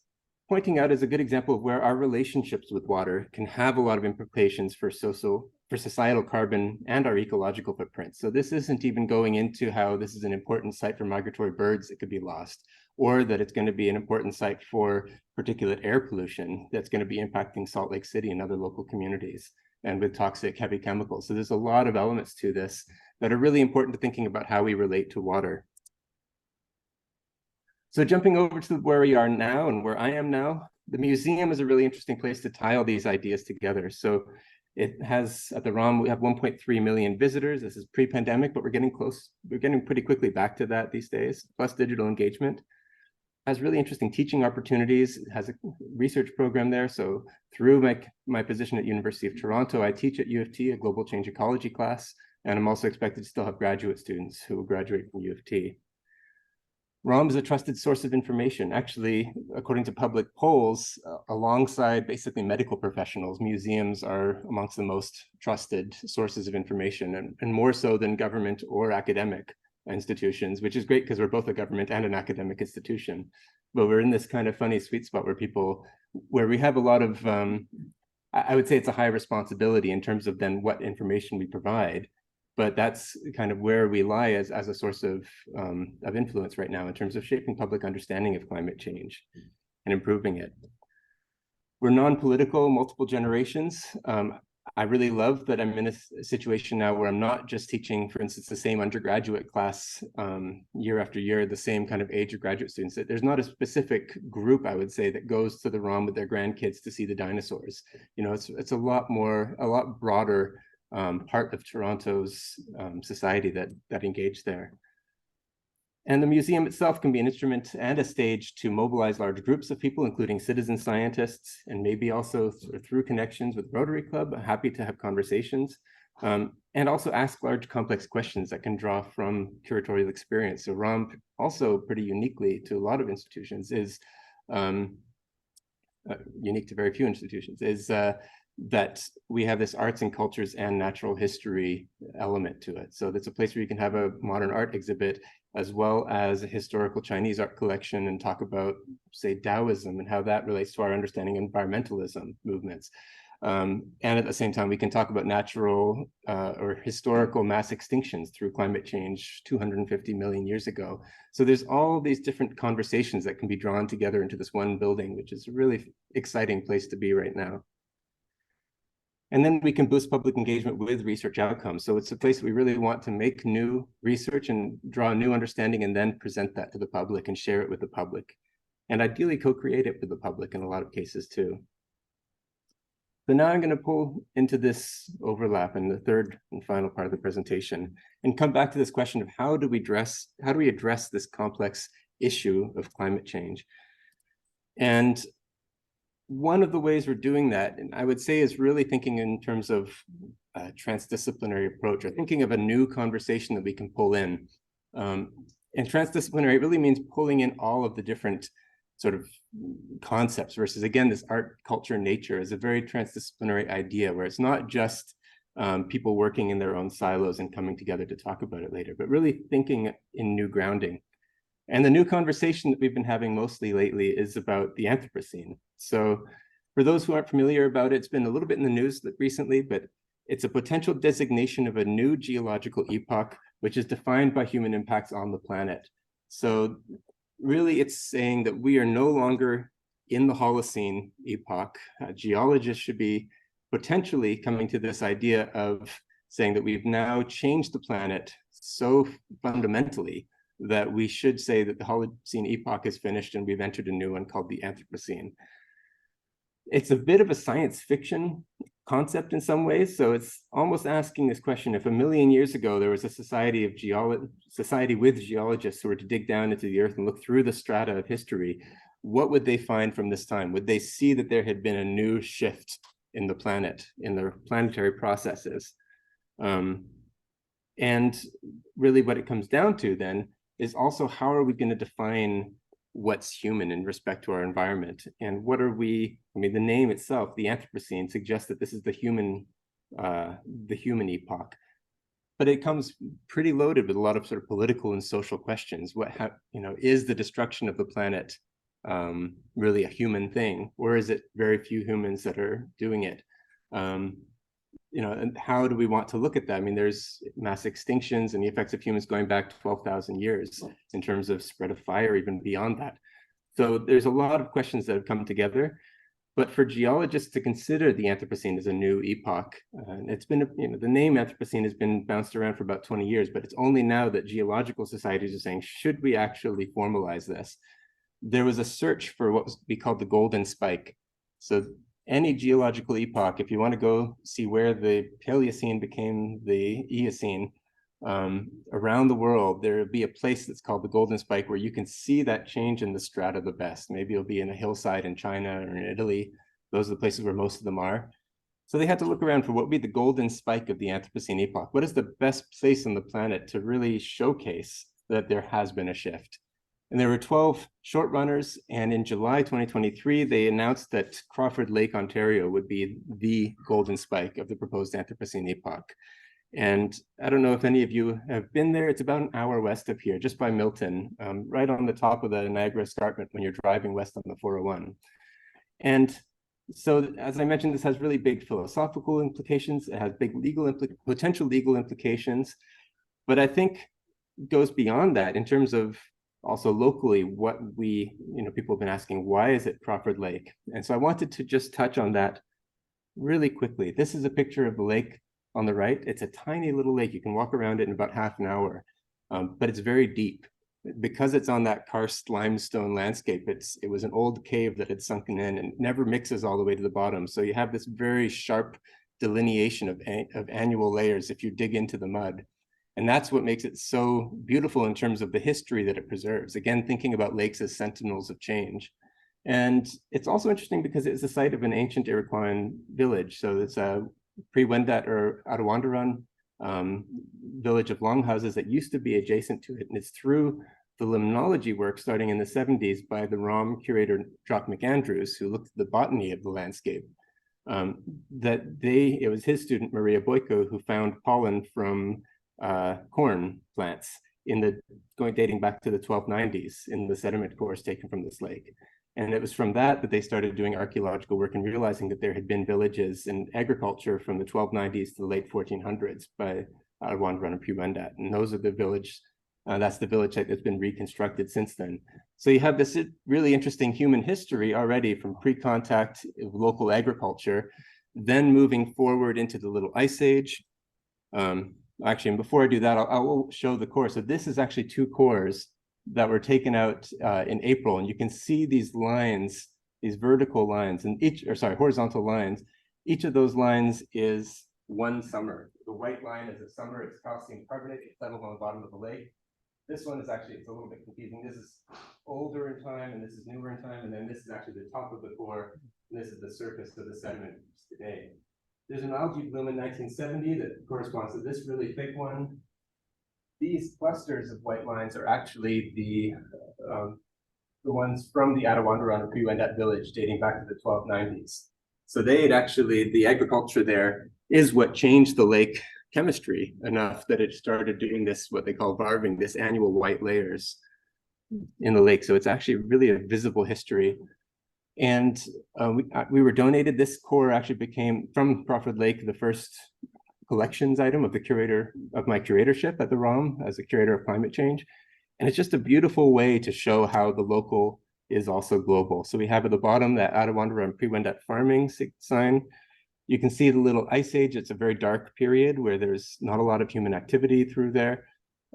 pointing out as a good example of where our relationships with water can have a lot of implications for societal carbon and our ecological footprint. So this isn't even going into how this is an important site for migratory birds that could be lost, or that it's going to be an important site for particulate air pollution that's going to be impacting Salt Lake City and other local communities, and with toxic heavy chemicals. So there's a lot of elements to this that are really important to thinking about how we relate to water. So jumping over to where we are now and where I am now, the museum is a really interesting place to tie all these ideas together. So it has, at the ROM, we have 1.3 million visitors. This is pre-pandemic, but we're getting close. We're getting pretty quickly back to that these days, plus digital engagement. has really interesting teaching opportunities, has a research program there. So through my position at University of Toronto, I teach at U of T a global change ecology class, and I'm also expected to still have graduate students who will graduate from U of T. ROM is a trusted source of information. Actually, according to public polls, alongside basically medical professionals, museums are amongst the most trusted sources of information, and more so than government or academic institutions, which is great because we're both a government and an academic institution. But we're in this kind of funny sweet spot where we have a lot of, I would say it's a high responsibility in terms of then what information we provide. But that's kind of where we lie as a source of influence right now in terms of shaping public understanding of climate change and improving it. We're non-political, multiple generations. I really love that I'm in a situation now where I'm not just teaching, for instance, the same undergraduate class year after year, the same kind of age of graduate students. There's not a specific group, I would say, that goes to the ROM with their grandkids to see the dinosaurs. You know, it's a lot broader part of Toronto's society that engage there. And the museum itself can be an instrument and a stage to mobilize large groups of people, including citizen scientists, and maybe also through connections with Rotary Club, happy to have conversations, and also ask large complex questions that can draw from curatorial experience. So ROM also pretty uniquely to a lot of institutions is, unique to very few institutions, is that we have this arts and cultures and natural history element to it. So it's a place where you can have a modern art exhibit as well as a historical Chinese art collection and talk about, say, Taoism and how that relates to our understanding of environmentalism movements. And at the same time, we can talk about natural or historical mass extinctions through climate change 250 million years ago. So there's all these different conversations that can be drawn together into this one building, which is a really exciting place to be right now. And then we can boost public engagement with research outcomes. So it's a place we really want to make new research and draw a new understanding and then present that to the public and share it with the public. And ideally co-create it with the public in a lot of cases too. So now I'm going to pull into this overlap in the third and final part of the presentation and come back to this question of how do we address this complex issue of climate change? And one of the ways we're doing that, and I would say, is really thinking in terms of a transdisciplinary approach, or thinking of a new conversation that we can pull in. And transdisciplinary really means pulling in all of the different sort of concepts versus, again, this art, culture, nature is a very transdisciplinary idea where it's not just people working in their own silos and coming together to talk about it later, but really thinking in new grounding. And the new conversation that we've been having mostly lately is about the Anthropocene. So for those who aren't familiar about it, it's been a little bit in the news recently, but it's a potential designation of a new geological epoch, which is defined by human impacts on the planet. So really it's saying that we are no longer in the Holocene epoch. Geologists should be potentially coming to this idea of saying that we've now changed the planet so fundamentally that we should say that the Holocene epoch is finished and we've entered a new one called the Anthropocene. It's a bit of a science fiction concept in some ways. So it's almost asking this question: if a million years ago there was a society with geologists who were to dig down into the earth and look through the strata of history, what would they find from this time? Would they see that there had been a new shift in the planet, in the planetary processes? And really what it comes down to then is also, how are we going to define what's human in respect to our environment? And what are we, I mean, the name itself, the Anthropocene, suggests that this is the human epoch, but it comes pretty loaded with a lot of sort of political and social questions. Is the destruction of the planet really a human thing, or is it very few humans that are doing it? And how do we want to look at that? I mean, there's mass extinctions and the effects of humans going back 12,000 years in terms of spread of fire, even beyond that. So there's a lot of questions that have come together. But for geologists to consider the Anthropocene as a new epoch, and it's been, the name Anthropocene has been bounced around for about 20 years, but it's only now that geological societies are saying, should we actually formalize this? There was a search for what would be called the golden spike. So any geological epoch, if you want to go see where the Paleocene became the Eocene, around the world, there will be a place that's called the Golden Spike where you can see that change in the strata the best. Maybe it'll be in a hillside in China or in Italy. Those are the places where most of them are. So they had to look around for what would be the golden spike of the Anthropocene epoch. What is the best place on the planet to really showcase that there has been a shift? And there were 12 short runners. And in July 2023, they announced that Crawford Lake, Ontario would be the golden spike of the proposed Anthropocene epoch. And I don't know if any of you have been there. It's about an hour west of here, just by Milton, right on the top of the Niagara Escarpment when you're driving west on the 401. And so, as I mentioned, this has really big philosophical implications. It has big potential legal implications, but I think it goes beyond that in terms of also locally what people have been asking, why is it Crawford Lake? And so I wanted to just touch on that really quickly. This is a picture of the lake on the right. It's a tiny little lake. You can walk around it in about half an hour, but it's very deep. Because it's on that karst limestone landscape, it was an old cave that had sunken in and never mixes all the way to the bottom. So you have this very sharp delineation of annual layers if you dig into the mud. And that's what makes it so beautiful in terms of the history that it preserves. Again, thinking about lakes as sentinels of change. And it's also interesting because it's the site of an ancient Iroquois village. So it's a pre-Wendat or Attawandaron village of longhouses that used to be adjacent to it. And it's through the limnology work starting in the 70s by the ROM curator Jock McAndrews, who looked at the botany of the landscape, it was his student Maria Boyko who found pollen from corn plants dating back to the 1290s in the sediment cores taken from this lake. And it was from that they started doing archaeological work and realizing that there had been villages in agriculture from the 1290s to the late 1400s by Attawandaron and Pugh-Wendat. And those are the village, that's the village site that's been reconstructed since then. So you have this really interesting human history already from pre-contact local agriculture, then moving forward into the Little Ice Age. Actually, and before I do that, I will show the core. So this is actually two cores that were taken out in April, and you can see these lines, these vertical lines, and horizontal lines. Each of those lines is one summer. The white line is a summer, it's calcium carbonate, it's settled on the bottom of the lake. This one is actually, it's a little bit confusing. This is older in time, and this is newer in time, and then this is actually the top of the core, and this is the surface of the sediment today. There's an algae bloom in 1970 that corresponds to this really thick one. These clusters of white lines are actually the ones from the Attawandaron or Pugh-Wendat village dating back to the 1290s. So the agriculture there is what changed the lake chemistry enough that it started doing this, what they call varving, this annual white layers in the lake. So it's actually really a visible history. And we were donated, this core actually became, from Crawford Lake, the first collections item of my curatorship at the ROM as a curator of climate change. And it's just a beautiful way to show how the local is also global. So we have at the bottom that Attawandaron Pugh-Wendat farming sign. You can see the Little Ice Age. It's a very dark period where there's not a lot of human activity through there.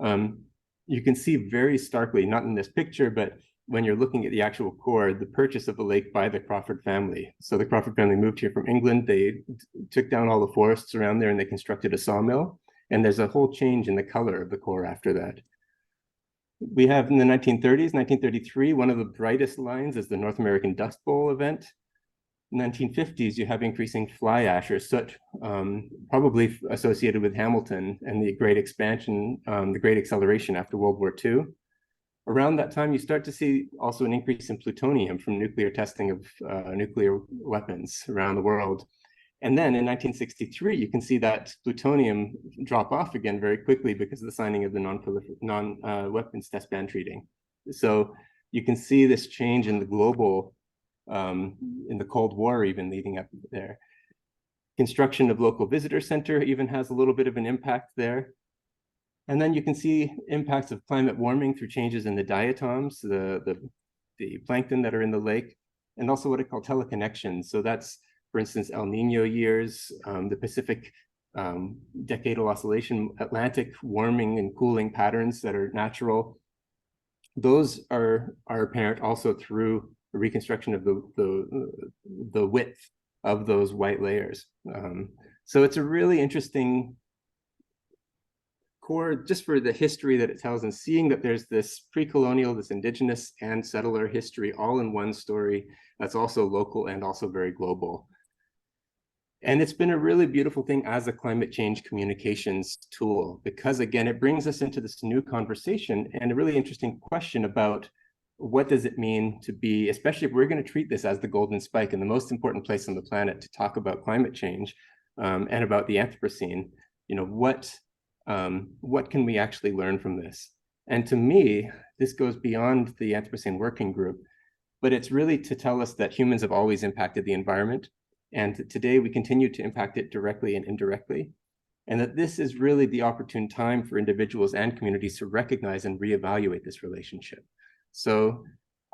You can see very starkly, not in this picture, but when you're looking at the actual core, the purchase of the lake by the Crawford family. So the Crawford family moved here from England. They took down all the forests around there and they constructed a sawmill. And there's a whole change in the color of the core after that. We have in the 1930s, 1933, one of the brightest lines is the North American Dust Bowl event. In the 1950s, you have increasing fly ash or soot, probably associated with Hamilton and the great expansion, the great acceleration after World War II. Around that time, you start to see also an increase in plutonium from nuclear testing of nuclear weapons around the world. And then in 1963, you can see that plutonium drop off again very quickly because of the signing of the non-weapons test ban treaty. So you can see this change in the global, in the Cold War even leading up there. Construction of local visitor center even has a little bit of an impact there. And then you can see impacts of climate warming through changes in the diatoms, the plankton that are in the lake, and also what I call teleconnections. So that's, for instance, El Nino years, the Pacific decadal oscillation, Atlantic warming and cooling patterns that are natural. Those are apparent also through the reconstruction of the width of those white layers. So it's a really interesting core, just for the history that it tells and seeing that there's this pre-colonial, this indigenous and settler history all in one story that's also local and also very global. And it's been a really beautiful thing as a climate change communications tool, because again, it brings us into this new conversation and a really interesting question about what does it mean to be, especially if we're going to treat this as the golden spike and the most important place on the planet to talk about climate change and about the Anthropocene, you know, what can we actually learn from this? And to me, this goes beyond the Anthropocene Working Group, but it's really to tell us that humans have always impacted the environment. And today we continue to impact it directly and indirectly. And that this is really the opportune time for individuals and communities to recognize and reevaluate this relationship. So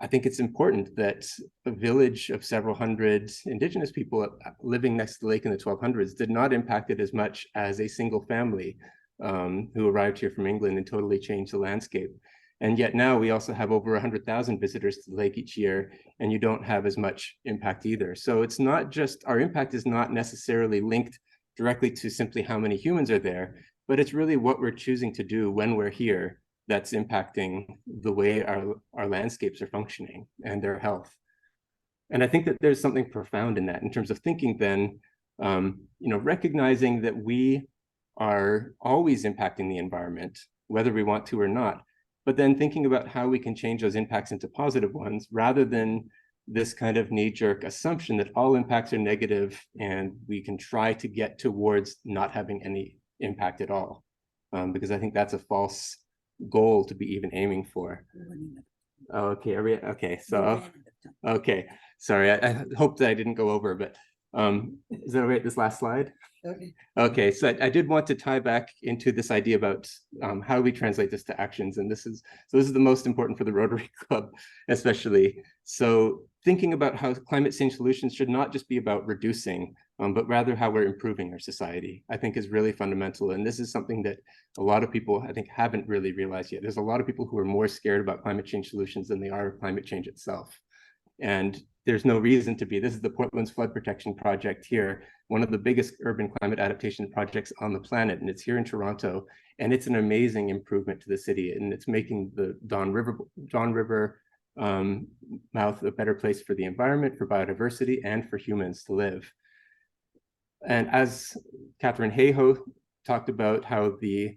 I think it's important that a village of several hundred indigenous people living next to the lake in the 1200s did not impact it as much as a single family who arrived here from England and totally changed the landscape. And yet now we also have over 100,000 visitors to the lake each year, and you don't have as much impact either. So it's not just, our impact is not necessarily linked directly to simply how many humans are there, but it's really what we're choosing to do when we're here that's impacting the way our landscapes are functioning and their health. And I think that there's something profound in that in terms of thinking then, you know, recognizing that we are always impacting the environment, whether we want to or not, but then thinking about how we can change those impacts into positive ones rather than this kind of knee-jerk assumption that all impacts are negative and we can try to get towards not having any impact at all. Because I think that's a false goal to be even aiming for. Oh, okay, okay, so, okay, sorry, I hope that I didn't go over, but is that all right, this last slide? Okay, so I did want to tie back into this idea about how we translate this to actions, and this is the most important for the Rotary Club, especially. So thinking about how climate change solutions should not just be about reducing, but rather how we're improving our society, I think is really fundamental. And this is something that a lot of people, I think, haven't really realized yet. There's a lot of people who are more scared about climate change solutions than they are of climate change itself. And there's no reason to be. This is the Portland's Flood Protection Project here, one of the biggest urban climate adaptation projects on the planet, and it's here in Toronto, and it's an amazing improvement to the city, and it's making the Don River mouth a better place for the environment, for biodiversity, and for humans to live. And as Catherine Hayhoe talked about how the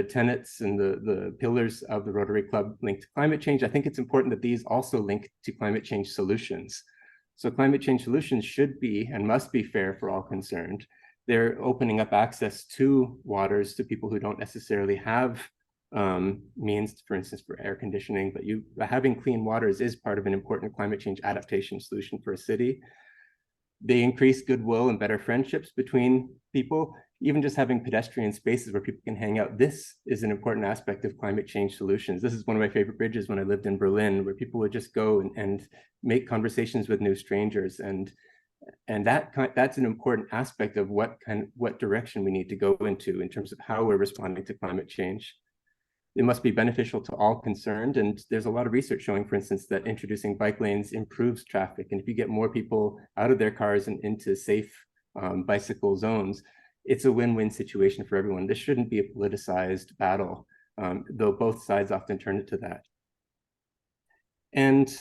tenets and the pillars of the Rotary Club link to climate change, I think it's important that these also link to climate change solutions. So climate change solutions should be and must be fair for all concerned. They're opening up access to waters to people who don't necessarily have means, for instance, for air conditioning, but having clean waters is part of an important climate change adaptation solution for a city. They increase goodwill and better friendships between people. Even just having pedestrian spaces where people can hang out, this is an important aspect of climate change solutions. This is one of my favorite bridges when I lived in Berlin, where people would just go and make conversations with new strangers. And that's an important aspect of what direction we need to go into in terms of how we're responding to climate change. It must be beneficial to all concerned. And there's a lot of research showing, for instance, that introducing bike lanes improves traffic. And if you get more people out of their cars and into safe bicycle zones, it's a win-win situation for everyone. This shouldn't be a politicized battle, though both sides often turn it to that. And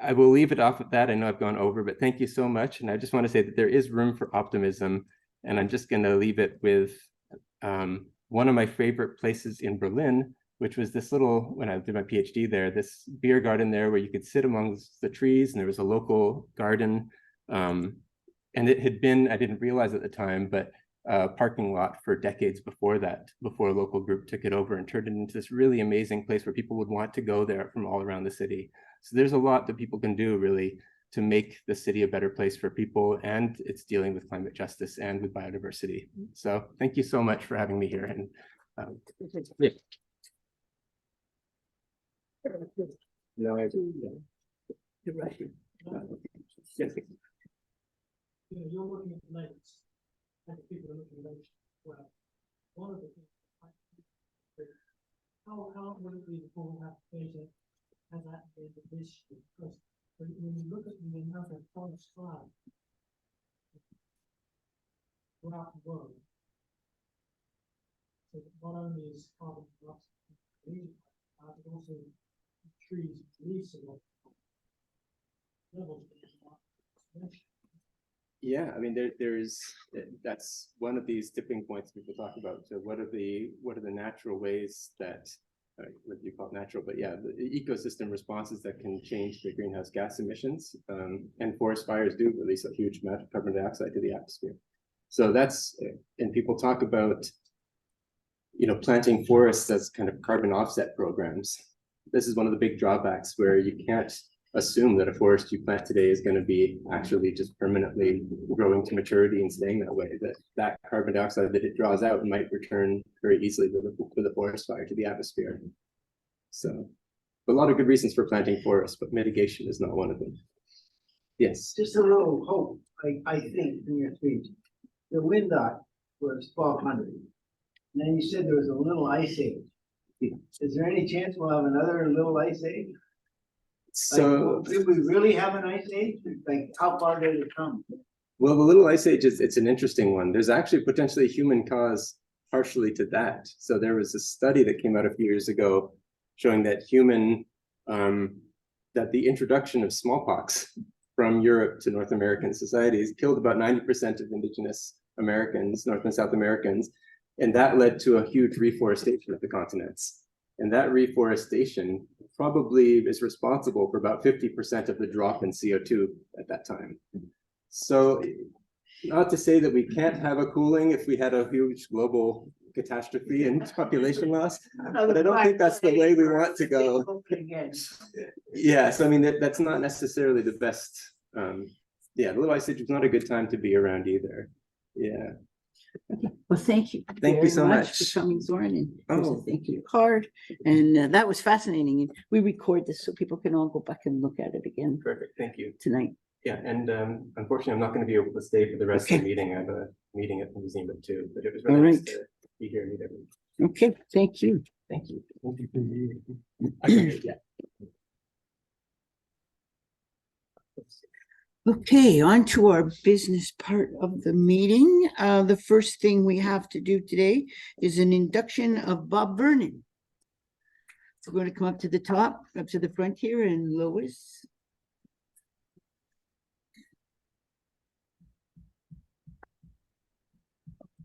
I will leave it off at that. I know I've gone over, but thank you so much. And I just want to say that there is room for optimism. And I'm just going to leave it with one of my favorite places in Berlin, which was this little, when I did my PhD there, this beer garden there where you could sit amongst the trees, and there was a local garden. And it had been, I didn't realize at the time, but parking lot for decades before that, before a local group took it over and turned it into this really amazing place where people would want to go there from all around the city. So there's a lot that people can do really to make the city a better place for people, and it's dealing with climate justice and with biodiversity. So thank you so much for having me here. And yeah. No, You're right. Yes. You know, you're looking at lakes, and people are looking at lakes as well. One of the things, how would it be the full application as that is this? Because when you look at the amount of forest fire throughout the world, So not only is carbon dioxide, but also trees release a lot of levels. Yeah, I mean, that's one of these tipping points people talk about. So what are the natural ways that, what do you call it, natural, but yeah, the ecosystem responses that can change the greenhouse gas emissions, and forest fires do release a huge amount of carbon dioxide to the atmosphere. So that's, and people talk about, planting forests as kind of carbon offset programs. This is one of the big drawbacks where you can't assume that a forest you plant today is going to be actually just permanently growing to maturity and staying that way. That carbon dioxide that it draws out might return very easily with a forest fire to the atmosphere. So a lot of good reasons for planting forests, but mitigation is not one of them. Yes. Just a little hope, I think, in your speech. The wind dot was 1200. And then you said there was a little ice age. Is there any chance we'll have another little ice age? So did we really have an ice age? Like, how far did it come? well, the little ice age it's an interesting one. There's actually potentially human cause partially to that. So there was a study that came out a few years ago showing that that the introduction of smallpox from Europe to North American societies killed about 90% of indigenous Americans, North and South Americans, and that led to a huge reforestation of the continents. And that reforestation probably is responsible for about 50% of the drop in CO2 at that time. So not to say that we can't have a cooling if we had a huge global catastrophe and population loss, but I don't think that's the way we want to go. Yeah, so I mean, that's not necessarily the best. Yeah, the little ice age is not a good time to be around either. Yeah. Well, thank you. Thank you very so much. For coming, Zoran, and here's a Oh. thank you card. And that was fascinating. And we record this so people can all go back and look at it again Perfect, thank you. tonight. Yeah, and unfortunately, I'm not going to be able to stay for the rest of Okay. the meeting. I have a meeting at the museum at 2, but it was All really nice right. to be here and meet everyone. Okay, thank you. Thank you. Okay, yeah. Okay, on to our business part of the meeting. The first thing we have to do today is an induction of Bob Vernon. So we're going to come up to the top, up to the front here, and Lois.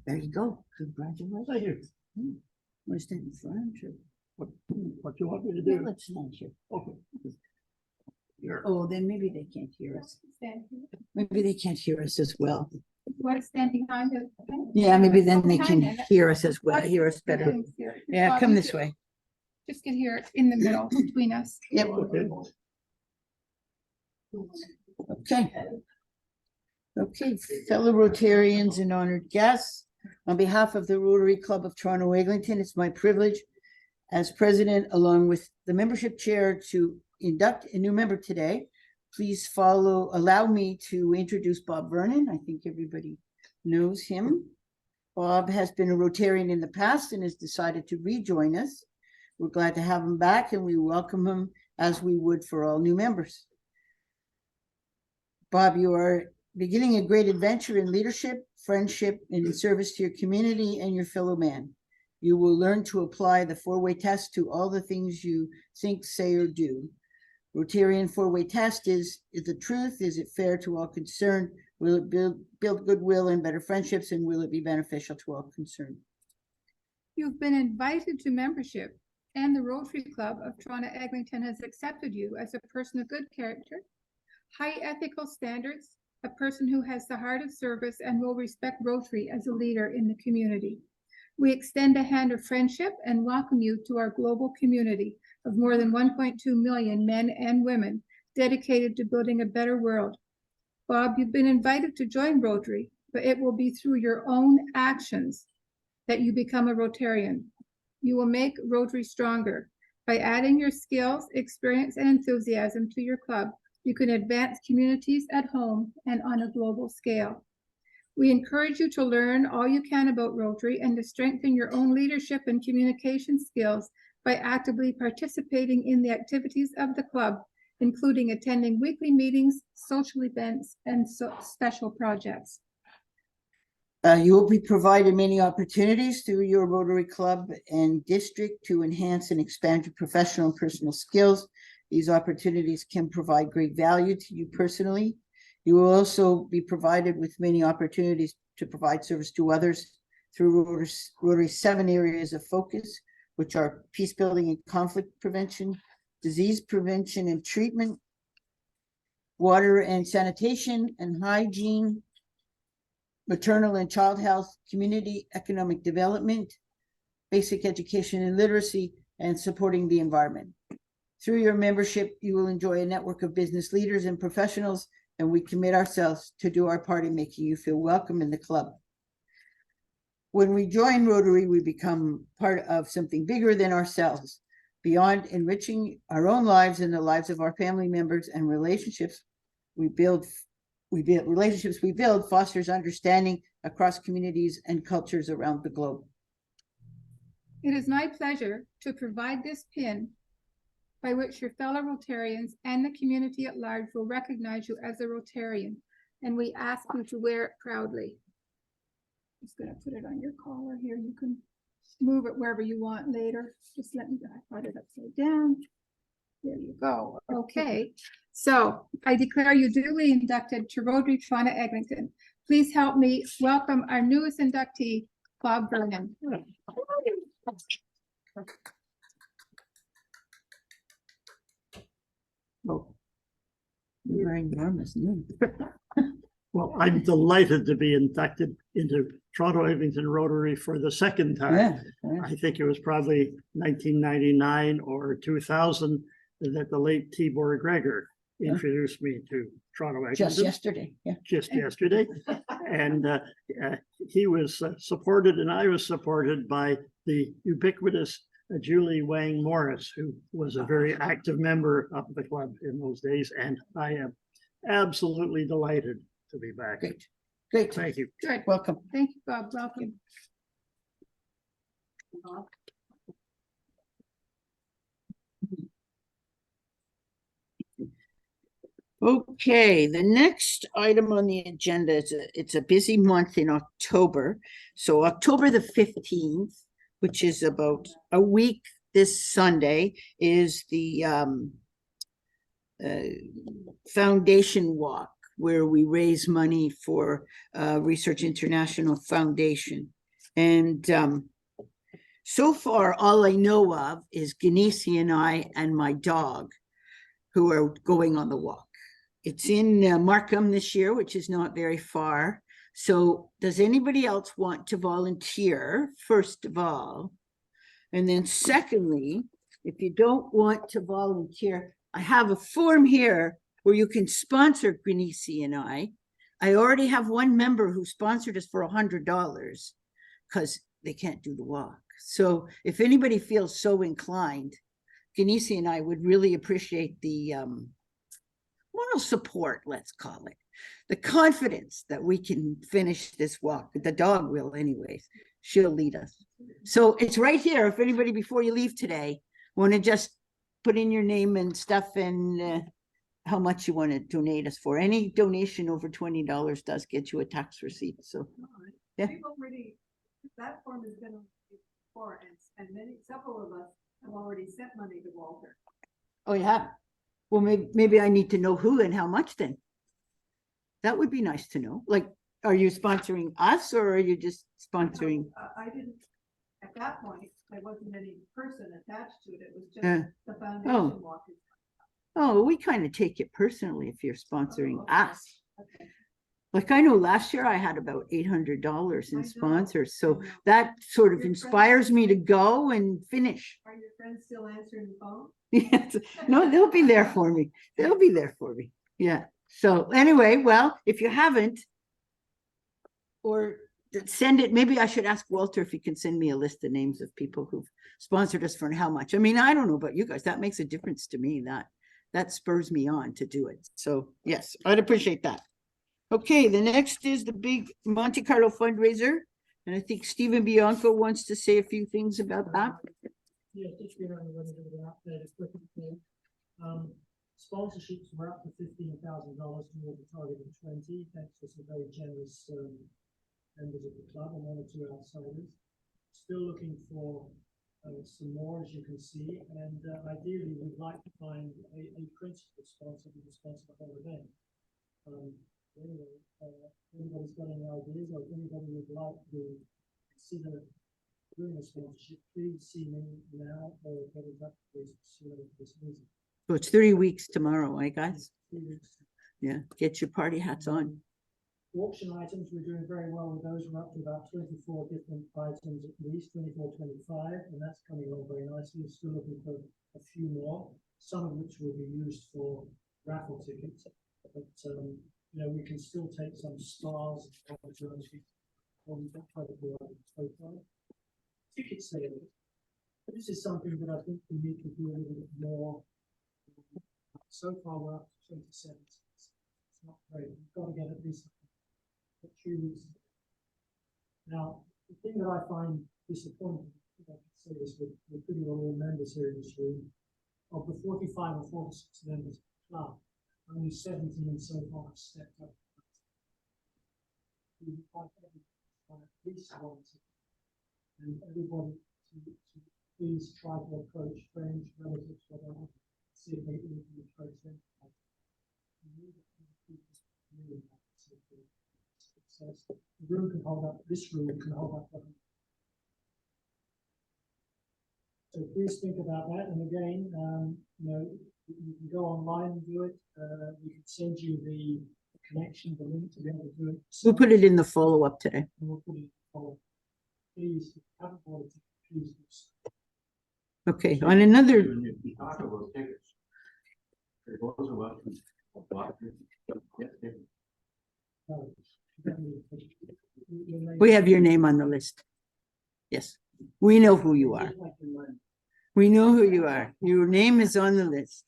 There you go. Congratulations. Thank you. Want to stand in front? Or? What do you want me to Yeah, do? let's stand here. Okay. Oh, then maybe they can't hear us. Stand here. Maybe they can't hear us as well. Want to stand behind us? Yeah, maybe then they Behind can it. hear us as well, hear us better. Yeah, Bob, come you this could way. Just get here in the middle between us. Yep. Okay. Okay, fellow Rotarians and honored guests, on behalf of the Rotary Club of Toronto Eglinton, it's my privilege as president, along with the membership chair, to induct a new member today. Please allow me to introduce Bob Vernon. I think everybody knows him. Bob has been a Rotarian in the past and has decided to rejoin us. We're glad to have him back, and we welcome him as we would for all new members. Bob, you are beginning a great adventure in leadership, friendship, and in service to your community and your fellow man. You will learn to apply the four-way test to all the things you think, say, or do. Rotarian four-way test is the truth? Is it fair to all concerned? Will it build goodwill and better friendships? And will it be beneficial to all concerned? You've been invited to membership, and the Rotary Club of Toronto Eglinton has accepted you as a person of good character, high ethical standards, a person who has the heart of service and will respect Rotary as a leader in the community. We extend a hand of friendship and welcome you to our global community of more than 1.2 million men and women dedicated to building a better world. Bob, you've been invited to join Rotary, but it will be through your own actions that you become a Rotarian. You will make Rotary stronger. By adding your skills, experience, and enthusiasm to your club, you can advance communities at home and on a global scale. We encourage you to learn all you can about Rotary and to strengthen your own leadership and communication skills by actively participating in the activities of the club, including attending weekly meetings, social events, and special projects. You will be provided many opportunities through your Rotary Club and district to enhance and expand your professional and personal skills. These opportunities can provide great value to you personally. You will also be provided with many opportunities to provide service to others through Rotary's 7 areas of focus, which are peace building and conflict prevention, disease prevention and treatment, water and sanitation and hygiene, maternal and child health, community economic development, basic education and literacy, and supporting the environment. Through your membership, you will enjoy a network of business leaders and professionals, and we commit ourselves to do our part in making you feel welcome in the club. When we join Rotary, we become part of something bigger than ourselves. Beyond enriching our own lives and the lives of our family members and relationships we build fosters understanding across communities and cultures around the globe. It is my pleasure to provide this pin by which your fellow Rotarians and the community at large will recognize you as a Rotarian, and we ask you to wear it proudly. I'm just going to put it on your collar here. You can move it wherever you want later. Just let me put it upside down. There you go. Okay. So I declare you duly inducted to Rotary Toronto Eglinton. Please help me welcome our newest inductee, Bob Vernon. Oh, you're very enormous. Well, I'm delighted to be inducted into Toronto Eglinton Rotary for the second time. Yeah. I think it was probably 1999 or 2000 that the late Tibor Gregor introduced me to Toronto Eglinton. Just yesterday. Yeah. Just yesterday. And he was supported and I was supported by the ubiquitous Julie Wang Morris, who was a very active member of the club in those days. And I am absolutely delighted to be back. Great. Great. Thank you. Good. Welcome. Thank you, Bob. Welcome. Okay, the next item on the agenda is it's a busy month in October. So October the 15th, which is about a week this Sunday, is the foundation walk, where we raise money for Research International Foundation. And so far, all I know of is Ganesi and I and my dog who are going on the walk. It's in Markham this year, which is not very far. So does anybody else want to volunteer, first of all? And then secondly, if you don't want to volunteer, I have a form here where you can sponsor Ganesi and I. I already have one member who sponsored us for $100 because they can't do the walk. So if anybody feels so inclined, Ganesi and I would really appreciate the moral support, let's call it, the confidence that we can finish this walk. The dog will anyways. She'll lead us. So it's right here. If anybody before you leave today want to just put in your name and stuff and how much you want to donate us for. Any donation over $20 does get you a tax receipt. So yeah. We've already, that form has been on before, and several of us have already sent money to Walter. Oh, yeah. Well, maybe I need to know who and how much then. That would be nice to know. Like, are you sponsoring us or are you just sponsoring? I didn't, at that point, there wasn't any person attached to it. It was just the foundation walk. Oh, we kind of take it personally if you're sponsoring us. Okay. Like I know last year I had about $800 in sponsors. So that sort of inspires me to go and finish. Are your friends still answering the phone? Yes. No, they'll be there for me. They'll be there for me. Yeah. So anyway, well, if you haven't, or send it, maybe I should ask Walter if he can send me a list of names of people who've sponsored us for how much. I mean, I don't know about you guys. That makes a difference to me. That spurs me on to do it. So yes, I'd appreciate that. Okay, the next is the big Monte Carlo fundraiser. And I think Stephen Bianco wants to say a few things about that. Yeah, just remember when to go out there as quick as you can. Sponsorships were up to $15,000 toward the target of 20, thanks to some very generous members of the club and 1 or 2 outsiders. Still looking for some more, as you can see, and ideally we'd like to find a principal sponsor to sponsor the whole event. Anyway, anybody's got any ideas, or if anybody would like to consider doing a sponsorship, please see me now or get in touch with this meeting. So it's 30 weeks tomorrow, eh, guys? 3 weeks. Yeah, get your party hats on. Auction items, we're doing very well with those. We're up to about 24 different items at least, 24, 25, and that's coming along very nicely. We're still looking for a few more, some of which will be used for raffle tickets. But, you know, we can still take some stars and ticket sales. This is something that I think we need to do a little bit more. So far, we're up to 27. It's not great. We've got to get at least 3 weeks. Now, the thing that I find disappointing, if I can say this with pretty well all members here in this room, of the 45 or 46 members of the club, only 17 so far have stepped up. We want everyone at least once, and everybody to please try to approach friends, relatives, whatever, see if they can approach them. The room can hold up, this room can hold up. So please think about that. And again, you know, you can go online and do it. We can send you the connection, the link to be able to do it. We'll put it in the follow-up today. And we'll put it in the follow-up. Please, if you haven't bought it, please do so. Okay, on another, we have your name on the list. Yes, we know who you are. We know who you are. Your name is on the list.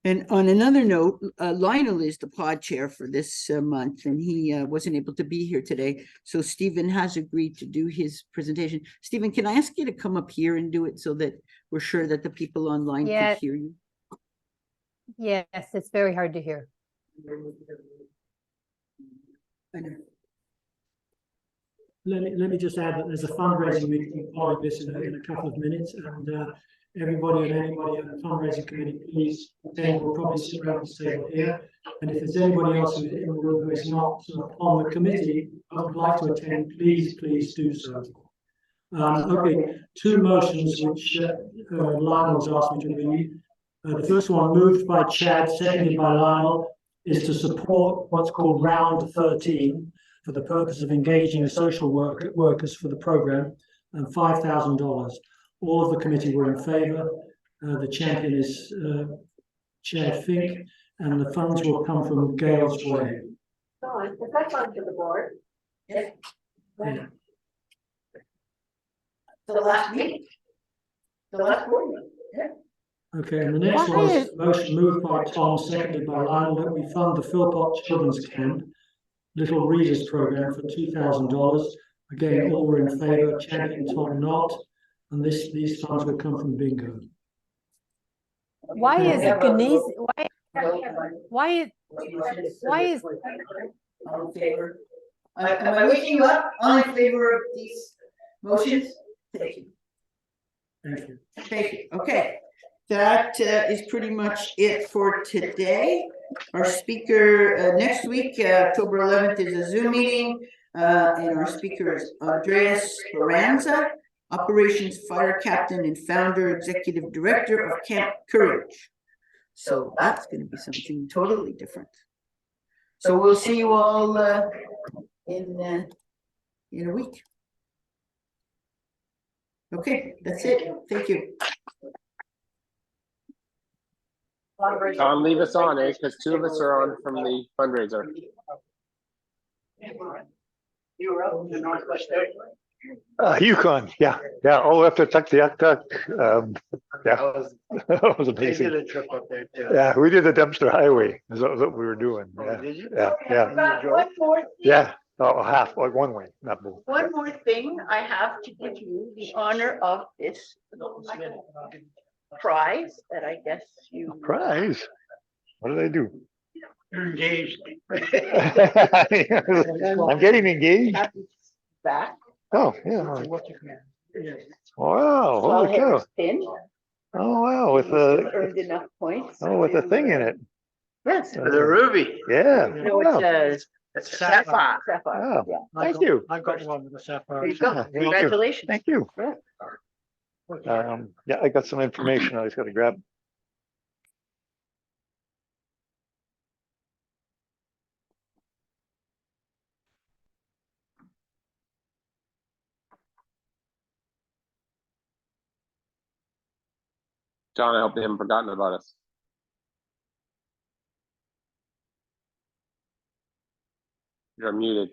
And on another note, Lionel is the pod chair for this month, and he wasn't able to be here today. So Stephen has agreed to do his presentation. Stephen, can I ask you to come up here and do it so that we're sure that the people online Yeah. can hear you? Yes, it's very hard to hear. I know. Let me just add that there's a fundraising meeting following this in a couple of minutes, and everybody and anybody on the fundraising committee, please attend. We'll probably sit around this table here. And if there's anybody else who's in the room who is not on the committee but would like to attend, please do so. Okay, 2 motions which Lionel's asked me to read. The first one, moved by Chad, seconded by Lionel, is to support what's called Round 13 for the purpose of engaging social workers for the program, and $5,000. All of the committee were in favour. The champion is Chair Fink, and the funds will come from Gales Way. Is that fun for the board? Yes. Yeah. The last meeting? The last board meeting? Yeah. Okay, and the next one is a motion moved by Tom, seconded by Lionel, that we fund the Philpott Children's Camp Little Readers Program for $2,000. Again, all were in favour. Champion Tom not, and these funds will come from bingo. Why is Ganesh, why is All in favor? Am I waking you up? All in favor of these motions? Thank you. Thank you. Thank you. Okay. That is pretty much it for today. Our speaker next week, October 11th, is a Zoom meeting. And our speaker is Andreas Baranza, Operations Fire Captain and Founder, Executive Director of Camp Courage. So that's going to be something totally different. So we'll see you all in a week. Okay, that's it. Thank you. Tom, leave us on, because 2 of us are on from the fundraiser. You were up in the Northwest Territory? Yukon, yeah. Oh, after Tuktoyaktuk, yeah. That was I did amazing. a trip up there too. Yeah, we did the Dempster Highway, is what we were doing, Oh, yeah. did you? Yeah. One more thing. Yeah, oh, half, like one way, not both. One more thing, I have to give you the honor of this prize that I guess you. Prize? What did I do? You're engaged. I'm getting engaged. Back. Oh, yeah. What you can. Wow, holy cow. Pin. Oh, wow, with the, Earned enough points. oh, with the thing in it. Yes. The ruby. Yeah. No, Wow. It's sapphire. Sapphire. Wow. Yeah. Thank you. I've got one with a sapphire. There you go. Yeah, thank you. Congratulations. Thank you. Yeah. Yeah, I got some information I was gonna grab. John, I hope they haven't forgotten about us. You're muted.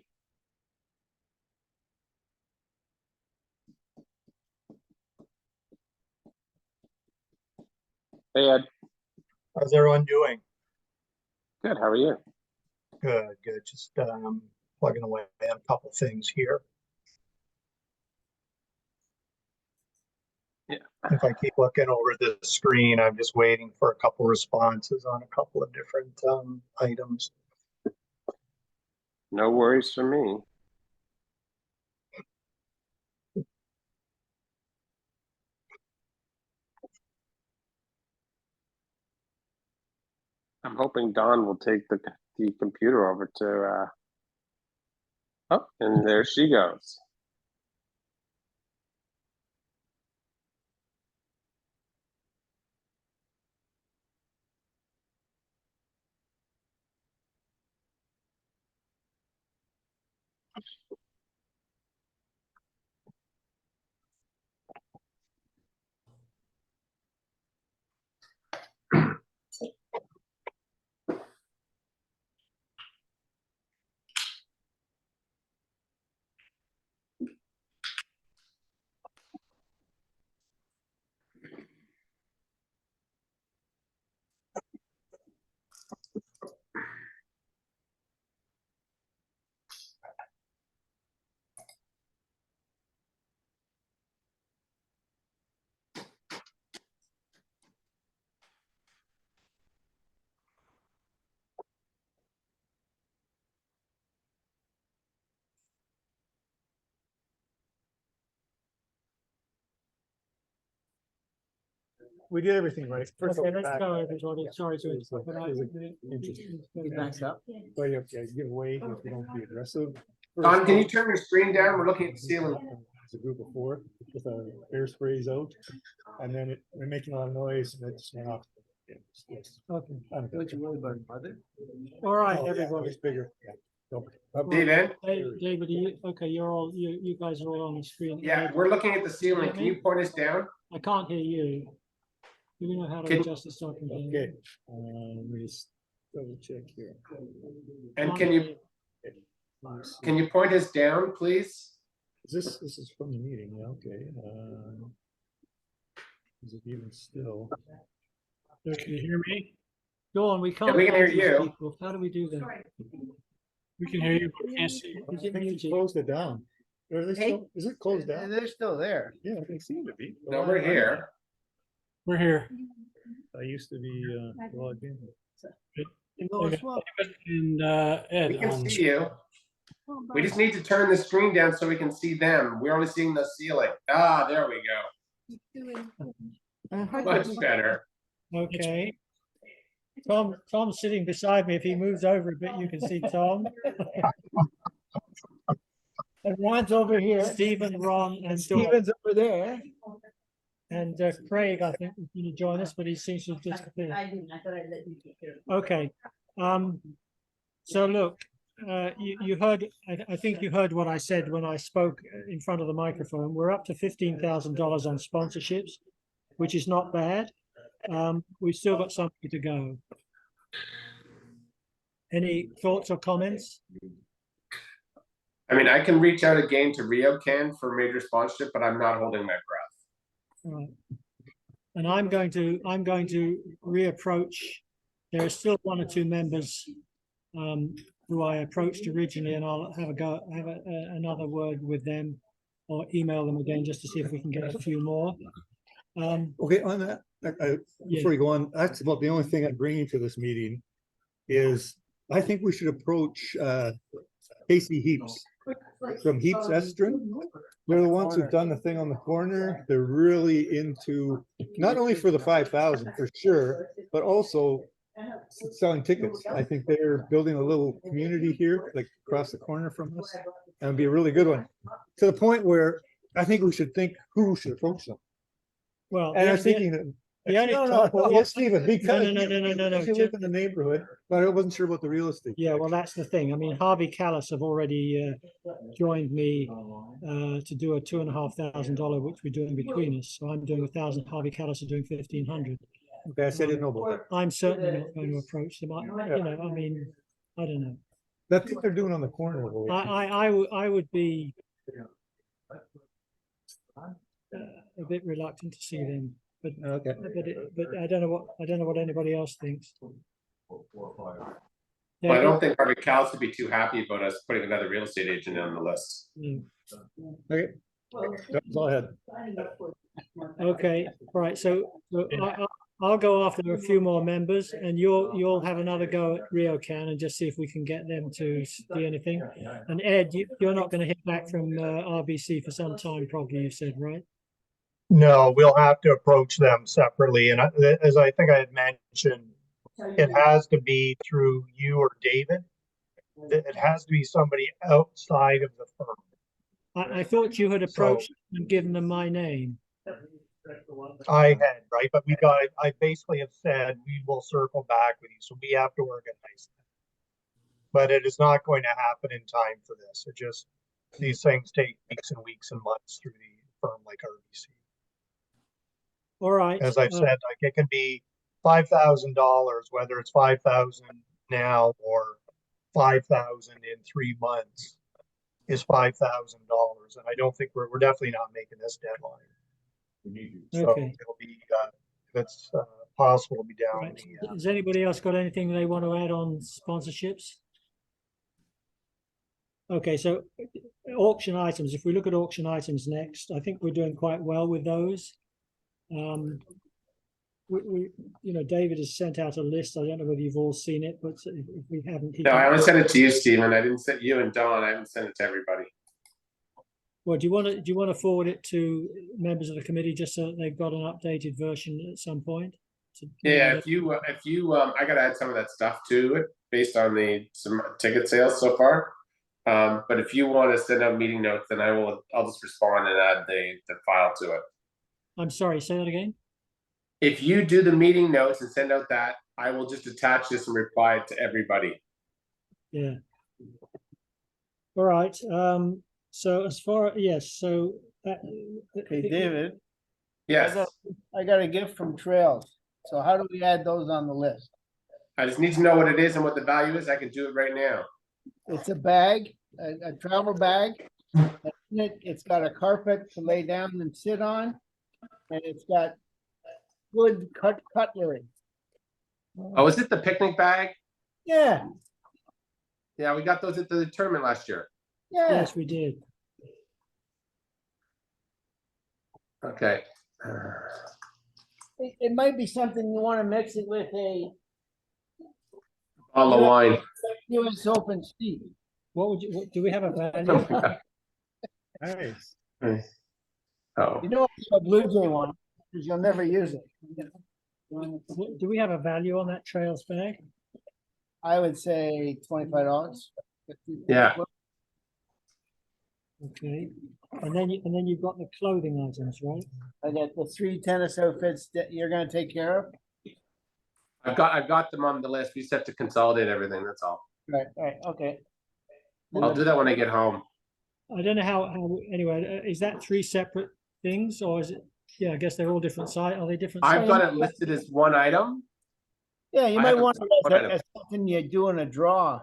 Hey, Ed. How's everyone doing? Good. How are you? Good, good. Just plugging away on a couple things here. Yeah. If I keep looking over the screen, I'm just waiting for a couple responses on a couple of different items. No worries for me. I'm hoping Dawn will take the computer over to, oh, and there she goes. We did everything right. Okay, let's go, everybody. Sorry to interrupt, but Backs up. But you have to give away if you don't be aggressive. Dawn, can you turn your screen down? We're looking at the ceiling. It's a group of 4 with air sprays out, and then we're making a lot of noise, and it just went off. Okay. Don't you worry about mother? All right, Oh, yeah, everybody. it's bigger. Yeah. So, David? Hey, David, okay, you're all, you guys are all on the screen. Yeah, we're looking at the ceiling. Can you point us down? I can't hear you. Do we know how to adjust the start and hear? Okay. Let me just double check here. And can you point us down, please? This is from the meeting, yeah, okay. Is it even still? Can you hear me? Go on, we can't. Yeah, we can hear these you. people. How do we do that? We can hear you, but we can't see you. I think you closed it down. Are they still, is it closed down? They're still there. Yeah, they seem to be. No, we're here. We're here. I used to be logged in. Okay. And Ed, We can see you. We just need to turn the screen down so we can see them. We're only seeing the ceiling. Ah, there we go. Much better. okay. Tom's sitting beside me. If he moves over a bit, you can see Tom. And Ron's over here. Stephen, Ron, and Stephen's over there. And Craig, I think, is going to join us, but he seems to have disappeared. I didn't. I thought I'd let you take care. Okay. So look, you heard, I think you heard what I said when I spoke in front of the microphone. We're up to $15,000 on sponsorships, which is not bad. We've still got something to go. Any thoughts or comments? I mean, I can reach out again to RioCan for major sponsorship, but I'm not holding my breath. Right. And I'm going to reapproach. There are still 1 or 2 members who I approached originally, and I'll have another word with them or email them again just to see if we can get a few more. Okay, on that, before you go on, that's about the only thing I'm bringing to this meeting is I think we should approach Casey Heaps from Heaps Estrin. They're the ones who've done the thing on the corner. They're really into, not only for the 5,000 for sure, but also selling tickets. I think they're building a little community here, like across the corner from us. And it'd be a really good one. To the point where I think we should think who should approach them. Well, And I was thinking that. the only- Well, Stephen, because no. you live in the neighborhood, but I wasn't sure about the real estate. Yeah, well, that's the thing. I mean, Harvey Callis have already joined me to do a $2,500, which we're doing between us. So I'm doing 1,000. Harvey Callis are doing 1,500. Okay, I said it noble. I'm certainly not going to approach them. I mean, I don't know. That's what they're doing on the corner. I would be a bit reluctant to see them, but okay. But I don't know what anybody else thinks. Well, I don't think Harvey Callis would be too happy about us putting another real estate agent on the list. Okay. That's all I had. Okay, right. So I'll go after a few more members, and you'll have another go at RioCan and just see if we can get them to do anything. And Ed, you're not going to hit back from RBC for some time, probably. You said, right? No, we'll have to approach them separately. And as I think I had mentioned, it has to be through you or David. It has to be somebody outside of the firm. I thought you had approached and given them my name. I had, right? But I basically have said we will circle back with you. So we have to organize that. But it is not going to happen in time for this. It just, these things take weeks and months through the firm like RBC. All right. As I've said, like it can be $5,000, whether it's 5,000 now or 5,000 in 3 months is $5,000. And I don't think we're definitely not making this deadline. So Okay. it'll be, if it's possible to be down. Right. Has anybody else got anything they want to add on sponsorships? Okay, so auction items. If we look at auction items next, I think we're doing quite well with those. David has sent out a list. I don't know whether you've all seen it, but if we haven't, No, I only sent it to you, Stephen. I didn't send you and Don. I haven't sent it to everybody. Well, do you want to forward it to members of the committee just so that they've got an updated version at some point? Yeah, if you, I gotta add some of that stuff to it based on some ticket sales so far. But if you want to send out meeting notes, then I'll just respond and add the file to it. I'm sorry, say that again. If you do the meeting notes and send out that, I will just attach this and reply it to everybody. Yeah. All right. So as far so Okay, David. Yes. I got a gift from Trails. So how do we add those on the list? I just need to know what it is and what the value is. I can do it right now. It's a bag, a travel bag. It's got a carpet to lay down and sit on, and it's got good cutlery. Oh, is it the picnic bag? Yeah. Yeah, we got those at the tournament last year. Yeah. Yes, we did. Okay. It might be something you want to mix it with a Bottle of wine. US Open Steak. What do we have a value? Nice. Oh. You know, it's a Blue Jay one, because you'll never use it. Do we have a value on that Trails bag? I would say $25. Yeah. Okay. And then you've got the clothing items, right? I got the 3 tennis outfits that you're gonna take care of. I've got them on the list. We just have to consolidate everything. That's all. Right, okay. I'll do that when I get home. I don't know how anyway, is that 3 separate things or is it? Yeah, I guess they're all different size. Are they different? I've got it listed as one item. Yeah, you I might haven't want put to, one item. as something you do in a draw.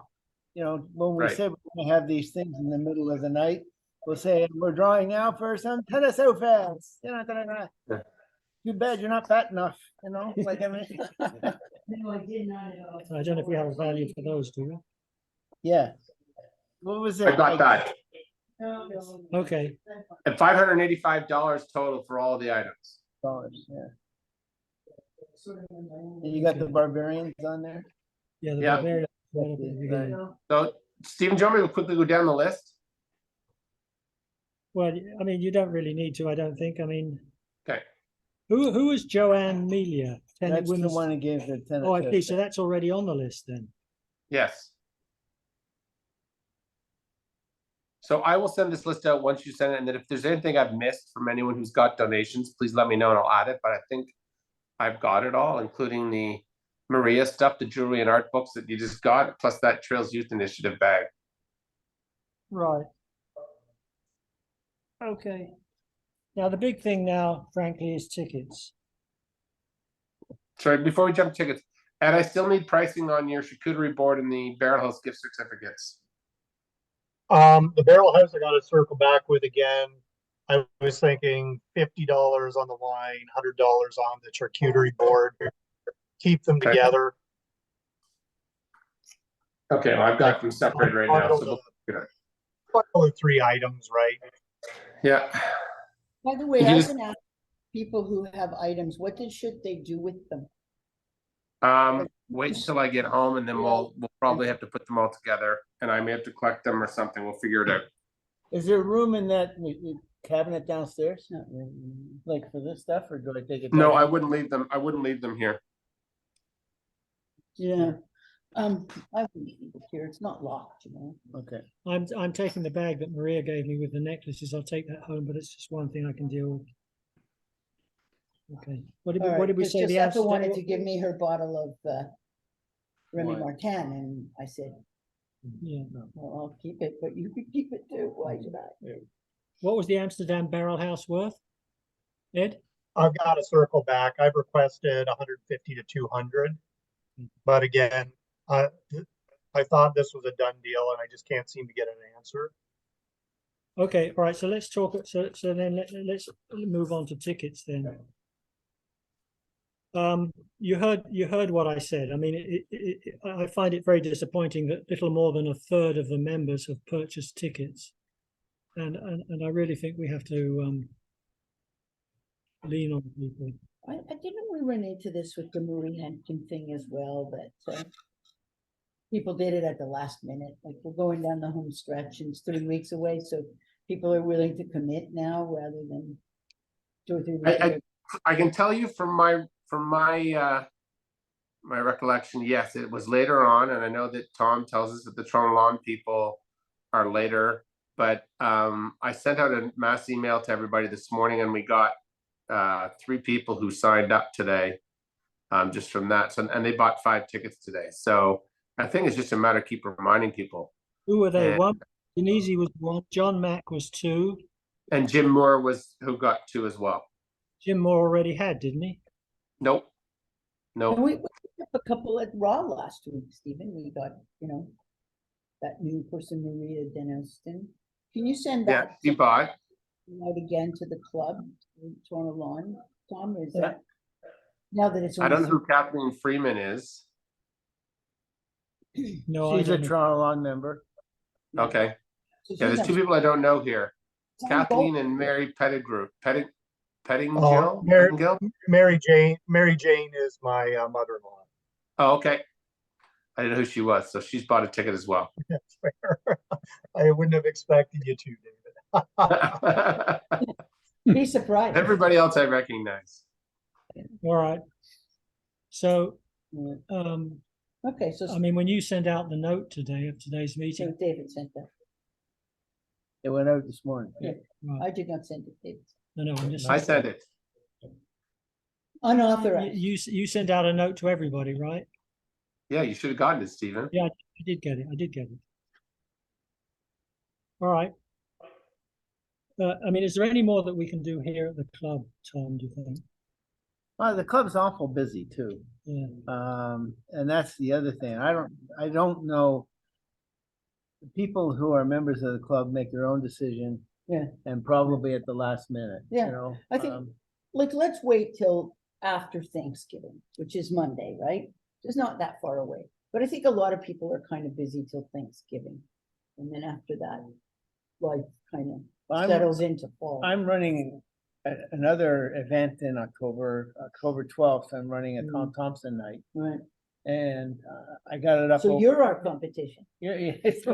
You know, when we Right. say we're gonna have these things in the middle of the night, we'll say, we're drawing now for some tennis outfits. Yeah. Too bad you're not fat enough, like I mean. I don't know if we have a value for those, do we? Yeah. What was it? I got that. Okay. At $585 total for all the items. Yeah. And you got the barbarians on there? Yeah, the Yeah. barbarian right up at the beginning. So, Stephen, do you want me to quickly go down the list? Well, I mean, you don't really need to, I don't think. I mean, Okay. who is Joanne Melia? That's the women's- one that gave the tennis. Oh, I see. So that's already on the list then. Yes. So I will send this list out once you send it, and then if there's anything I've missed from anyone who's got donations, please let me know and I'll add it. But I think I've got it all, including the Maria stuff, the jewelry and art books that you just got, plus that Trails Youth Initiative bag. Right. Okay. Now, the big thing now, frankly, is tickets. Sorry, before we jump to tickets, and I still need pricing on your charcuterie board and the Barrel House gift certificates. The Barrel House I gotta circle back with again. I was thinking $50 on the wine, $100 on the charcuterie board. Keep them Okay. together. Okay, well, I've got them separated right now. So Bundle of 3 items, right? yeah. By the way, You I just- can ask people who have items, should they do with them? Wait until I get home and then we'll probably have to put them all together and I may have to collect them or something. We'll figure it out. Is there room in that cabinet downstairs? Like for this stuff, or do I take it? No, back? I wouldn't leave them. I wouldn't leave them here. Yeah. I wouldn't leave it here. It's not locked, you know. Okay. I'm taking the bag that Maria gave me with the necklaces. I'll take that home, but it's just one thing I can deal with. Okay. What did we say? The Jessica Amsterdam- wanted to give me her bottle of Remy Wine. Martin, and I said, Yeah. well, I'll keep it, but you could keep it too. Why should I? What was the Amsterdam Barrel House worth? Ed? I've got to circle back. I've requested 150 to 200. But again, I thought this was a done deal and I just can't seem to get an answer. Okay, all right. So let's talk. So then let's move on to tickets then. You heard what I said. I mean, I find it very disappointing that little more than a third of the members have purchased tickets, and I really think we have to lean on people. I didn't we run into this with the Marie Hampton thing as well, that people did it at the last minute, like we're going down the home stretch and it's 3 weeks away, so people are willing to commit now rather than 2 or 3 weeks. I can tell you from my my recollection, yes, it was later on, and I know that Tom tells us that the Toronto Lawn people are later, but I sent out a mass email to everybody this morning and we got 3 people who signed up today just from that. So, and they bought 5 tickets today. So I think it's just a matter of keep reminding people. Who were they? And- One, Denise was 1, John Mack was 2. And Jim Moore was who got 2 as well. Jim Moore already had, didn't he? Nope. And Nope. we picked up a couple at Raw last week, Stephen. We got, that new person, Maria Deniston. Can you send Yeah, that he bought. out again to the club, Toronto Lawn? Tom, is that now that it's I don't know only- who Kathleen Freeman is. No, She's I a don't know. Toronto Lawn member. Okay. So Yeah, she's there's 2 not- people I don't know here. Tom Kathleen Bolt- and Mary Pettigrew. Pettingill? Oh, Pettingill? Mary Jane is my mother-in-law. Oh, okay. I didn't know who she was, so she's bought a ticket as well. That's fair. I wouldn't have expected you to, David. Be surprised. Everybody else I recognize. All right. So, Okay, so I mean, when you send out the note today of today's so meeting, David sent that. It went out this morning. Yeah. right. I did not send it, David. No, I'm just. I sent it. Unauthorized. You sent out a note to everybody, right? Yeah, you should have gotten it, Stephen. Yeah, I did get it. I did get it. All right. I mean, is there any more that we can do here at the club, Tom, do you think? Well, the club's awful busy too. Yeah. And that's the other thing. I don't know. The people who are members of the club make their own decision. Yeah. And probably at the last minute. Yeah, You know, I think, let's wait till after Thanksgiving, which is Monday, right? It's not that far away, but I think a lot of people are kind of busy till Thanksgiving. And then after that, life kind of settles into fall. I'm running another event in October 12th. I'm running a Tom Thompson night. Right. And I got it up. So over- you're our competition. Yeah, yeah, it's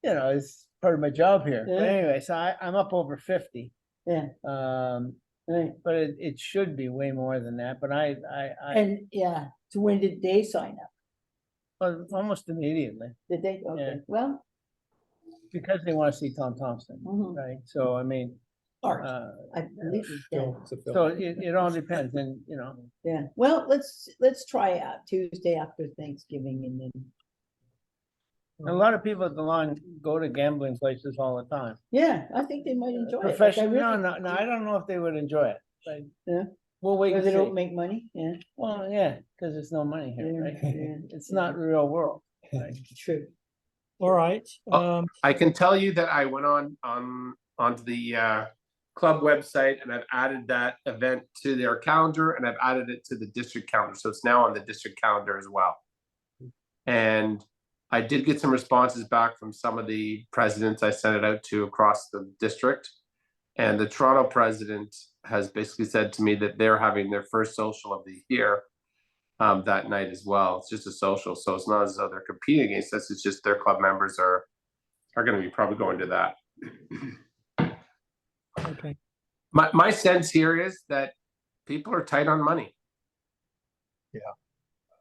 you know, it's part of my job here. But Yeah. anyway, so I'm up over 50. Yeah. Right. But it should be way more than that. But I And yeah, so when did they sign up? well, almost immediately Did they? Okay, Yeah. well, because they want to see Tom Thompson, Mhm. right? So I mean, Art, uh, I believe it's dead. so it all depends, and you know, Yeah, well, let's try out Tuesday after Thanksgiving and then, a lot of people at the lawn go to gambling places all the time. yeah, I think they might enjoy it. Like, I Professional, really- no, I don't know if they would enjoy it. But Yeah. we'll wait Because and they don't see. make money, yeah. Well, yeah, because there's no money here, Yeah, right? yeah, It's not real world. Right? True. All right. I can tell you that I went onto the club website and I've added that event to their calendar and I've added it to the district calendar. So it's now on the district calendar as well. And I did get some responses back from some of the presidents I sent it out to across the district. And the Toronto president has basically said to me that they're having their first social of the year that night as well. It's just a social, so it's not as though they're competing against us. It's just their club members are going to be probably going to that. Okay. My sense here is that people are tight on money. Yeah.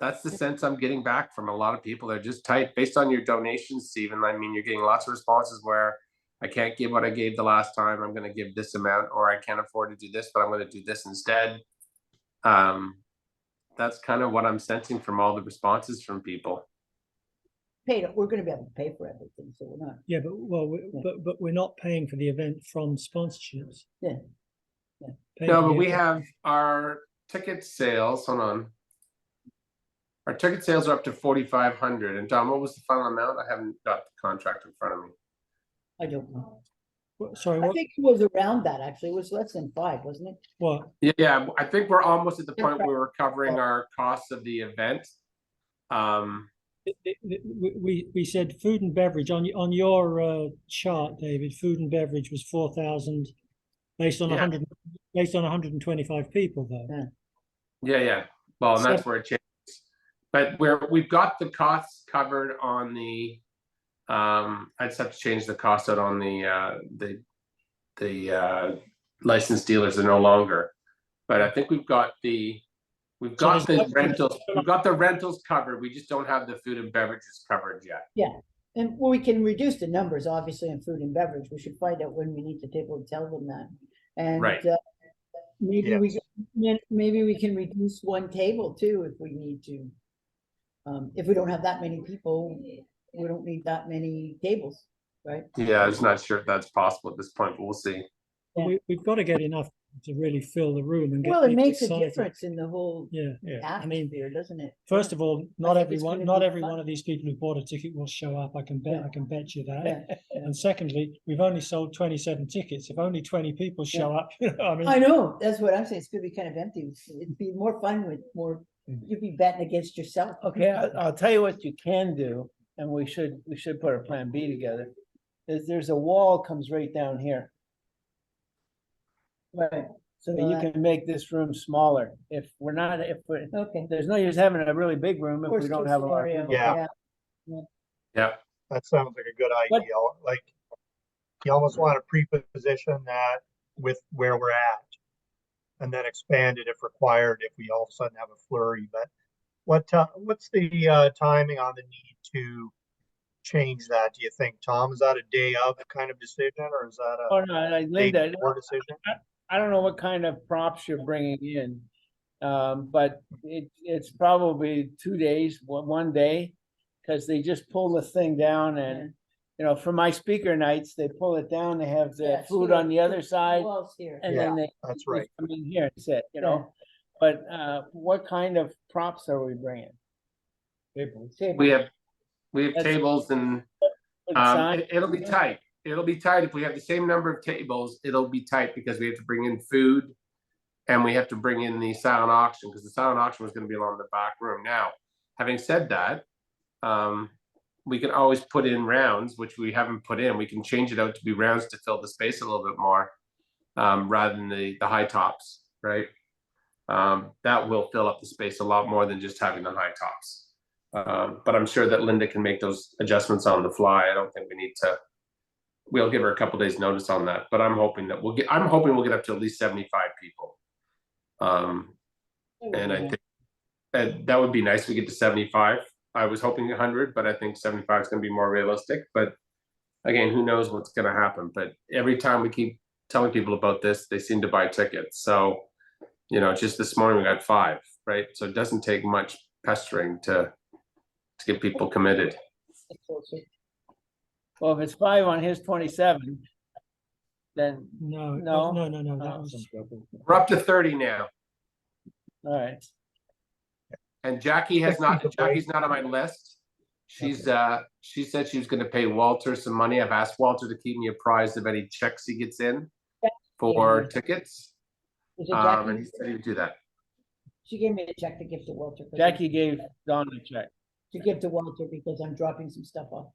That's the sense I'm getting back from a lot of people. They're just tight based on your donations, Stephen. I mean, you're getting lots of responses where I can't give what I gave the last time. I'm going to give this amount, or I can't afford to do this, but I'm going to do this instead. That's kind of what I'm sensing from all the responses from people. We're gonna be able to pay for everything, so we're not, Yeah, but we're not paying for the event from sponsorships. yeah. Paying No, for but the we event- have our ticket sales. Hold on. Our ticket sales are up to 4,500. And Don, what was the final amount? I haven't got the contract in front of me. I don't know. Sorry, I what? think it was around that, actually. It was less than 5, wasn't it? What? Yeah, I think we're almost at the point where we're covering our costs of the event. We said food and beverage on your chart, David. Food and beverage was 4,000 based on Yeah. 125 people, though. Yeah. Well, and that's So- where it changes. But we've got the costs covered on the. I just have to change the cost out on the licensed dealers. They're no longer. But I think we've got the rentals covered. We just don't have the food and beverages covered yet. Yeah, and well, we can reduce the numbers, obviously, in food and beverage. We should find out when we need to table and tell them that. And Right. maybe we can reduce one table too if we need to. If we don't have that many people, we don't need that many tables, right? Yeah, I'm just not sure if that's possible at this point, but we'll see. We've got to get enough to really fill the room and get Well, it people makes a excited. difference in the whole Yeah. I mean, atmosphere, doesn't it? first of all, I think it's gonna not be every fun. one of these people who bought a ticket will show up. I can bet you that. Yeah. And secondly, we've only sold 27 tickets. If only 20 people show up, I mean, I know, that's what I'm saying. It's gonna be kind of empty. It'd be more fun with more, you'd be betting against yourself. Okay, I'll tell you what you can do, and we should put a plan B together. Is there's a wall comes right down here. Right. So Well, you can make this room smaller. If we're, Okay. there's no use having a really big room if we Worst don't case have a lot of scenario, people. Yeah. Yeah. That sounds like a good idea. Like, you almost want to pre-position that with where we're at. And then expand it if required, if we all of a sudden have a flurry. But what's the timing on the need to change that, do you think, Tom? Is that a day of kind of decision, or is that Oh, a no, day Linda, before decision? I don't know what kind of props you're bringing in. But it's probably 2 days, one day, because they just pull the thing down and, you know, for my speaker nights, they pull it down, they have the Yeah, food here, on the other side. Walls here. And Yeah, then they that's they right. come in here and sit, you know, but what kind of props are we bringing? Table. We have That's- tables and Sign? it'll be tight. It'll be tight. If we have the same number of tables, it'll be tight because we have to bring in food and we have to bring in the silent auction because the silent auction was going to be along the back room. Now, having said that, we can always put in rounds, which we haven't put in. We can change it out to be rounds to fill the space a little bit more rather than the high tops, right? that will fill up the space a lot more than just having the high tops. But I'm sure that Linda can make those adjustments on the fly. I don't think we need to. We'll give her a couple days notice on that, but I'm hoping that we'll get up to at least 75 people. And I think that would be nice if we get to 75. I was hoping 100, but I think 75 is going to be more realistic. But again, who knows what's going to happen? But every time we keep telling people about this, they seem to buy tickets. So, you know, just this morning we got 5, right? So it doesn't take much pestering to get people committed. Well, if it's 5 on his 27, then No, No. no, no, no, that was, We're up to 30 now. all right. And Jackie's not on my list. She said she was going to pay Walter some money. I've asked Walter to keep me apprised of any checks he gets in for tickets. Was it And he Jackie? said he would do that. She gave me a check to give to Walter. Jackie gave Don a check. To give to Walter because I'm dropping some stuff off.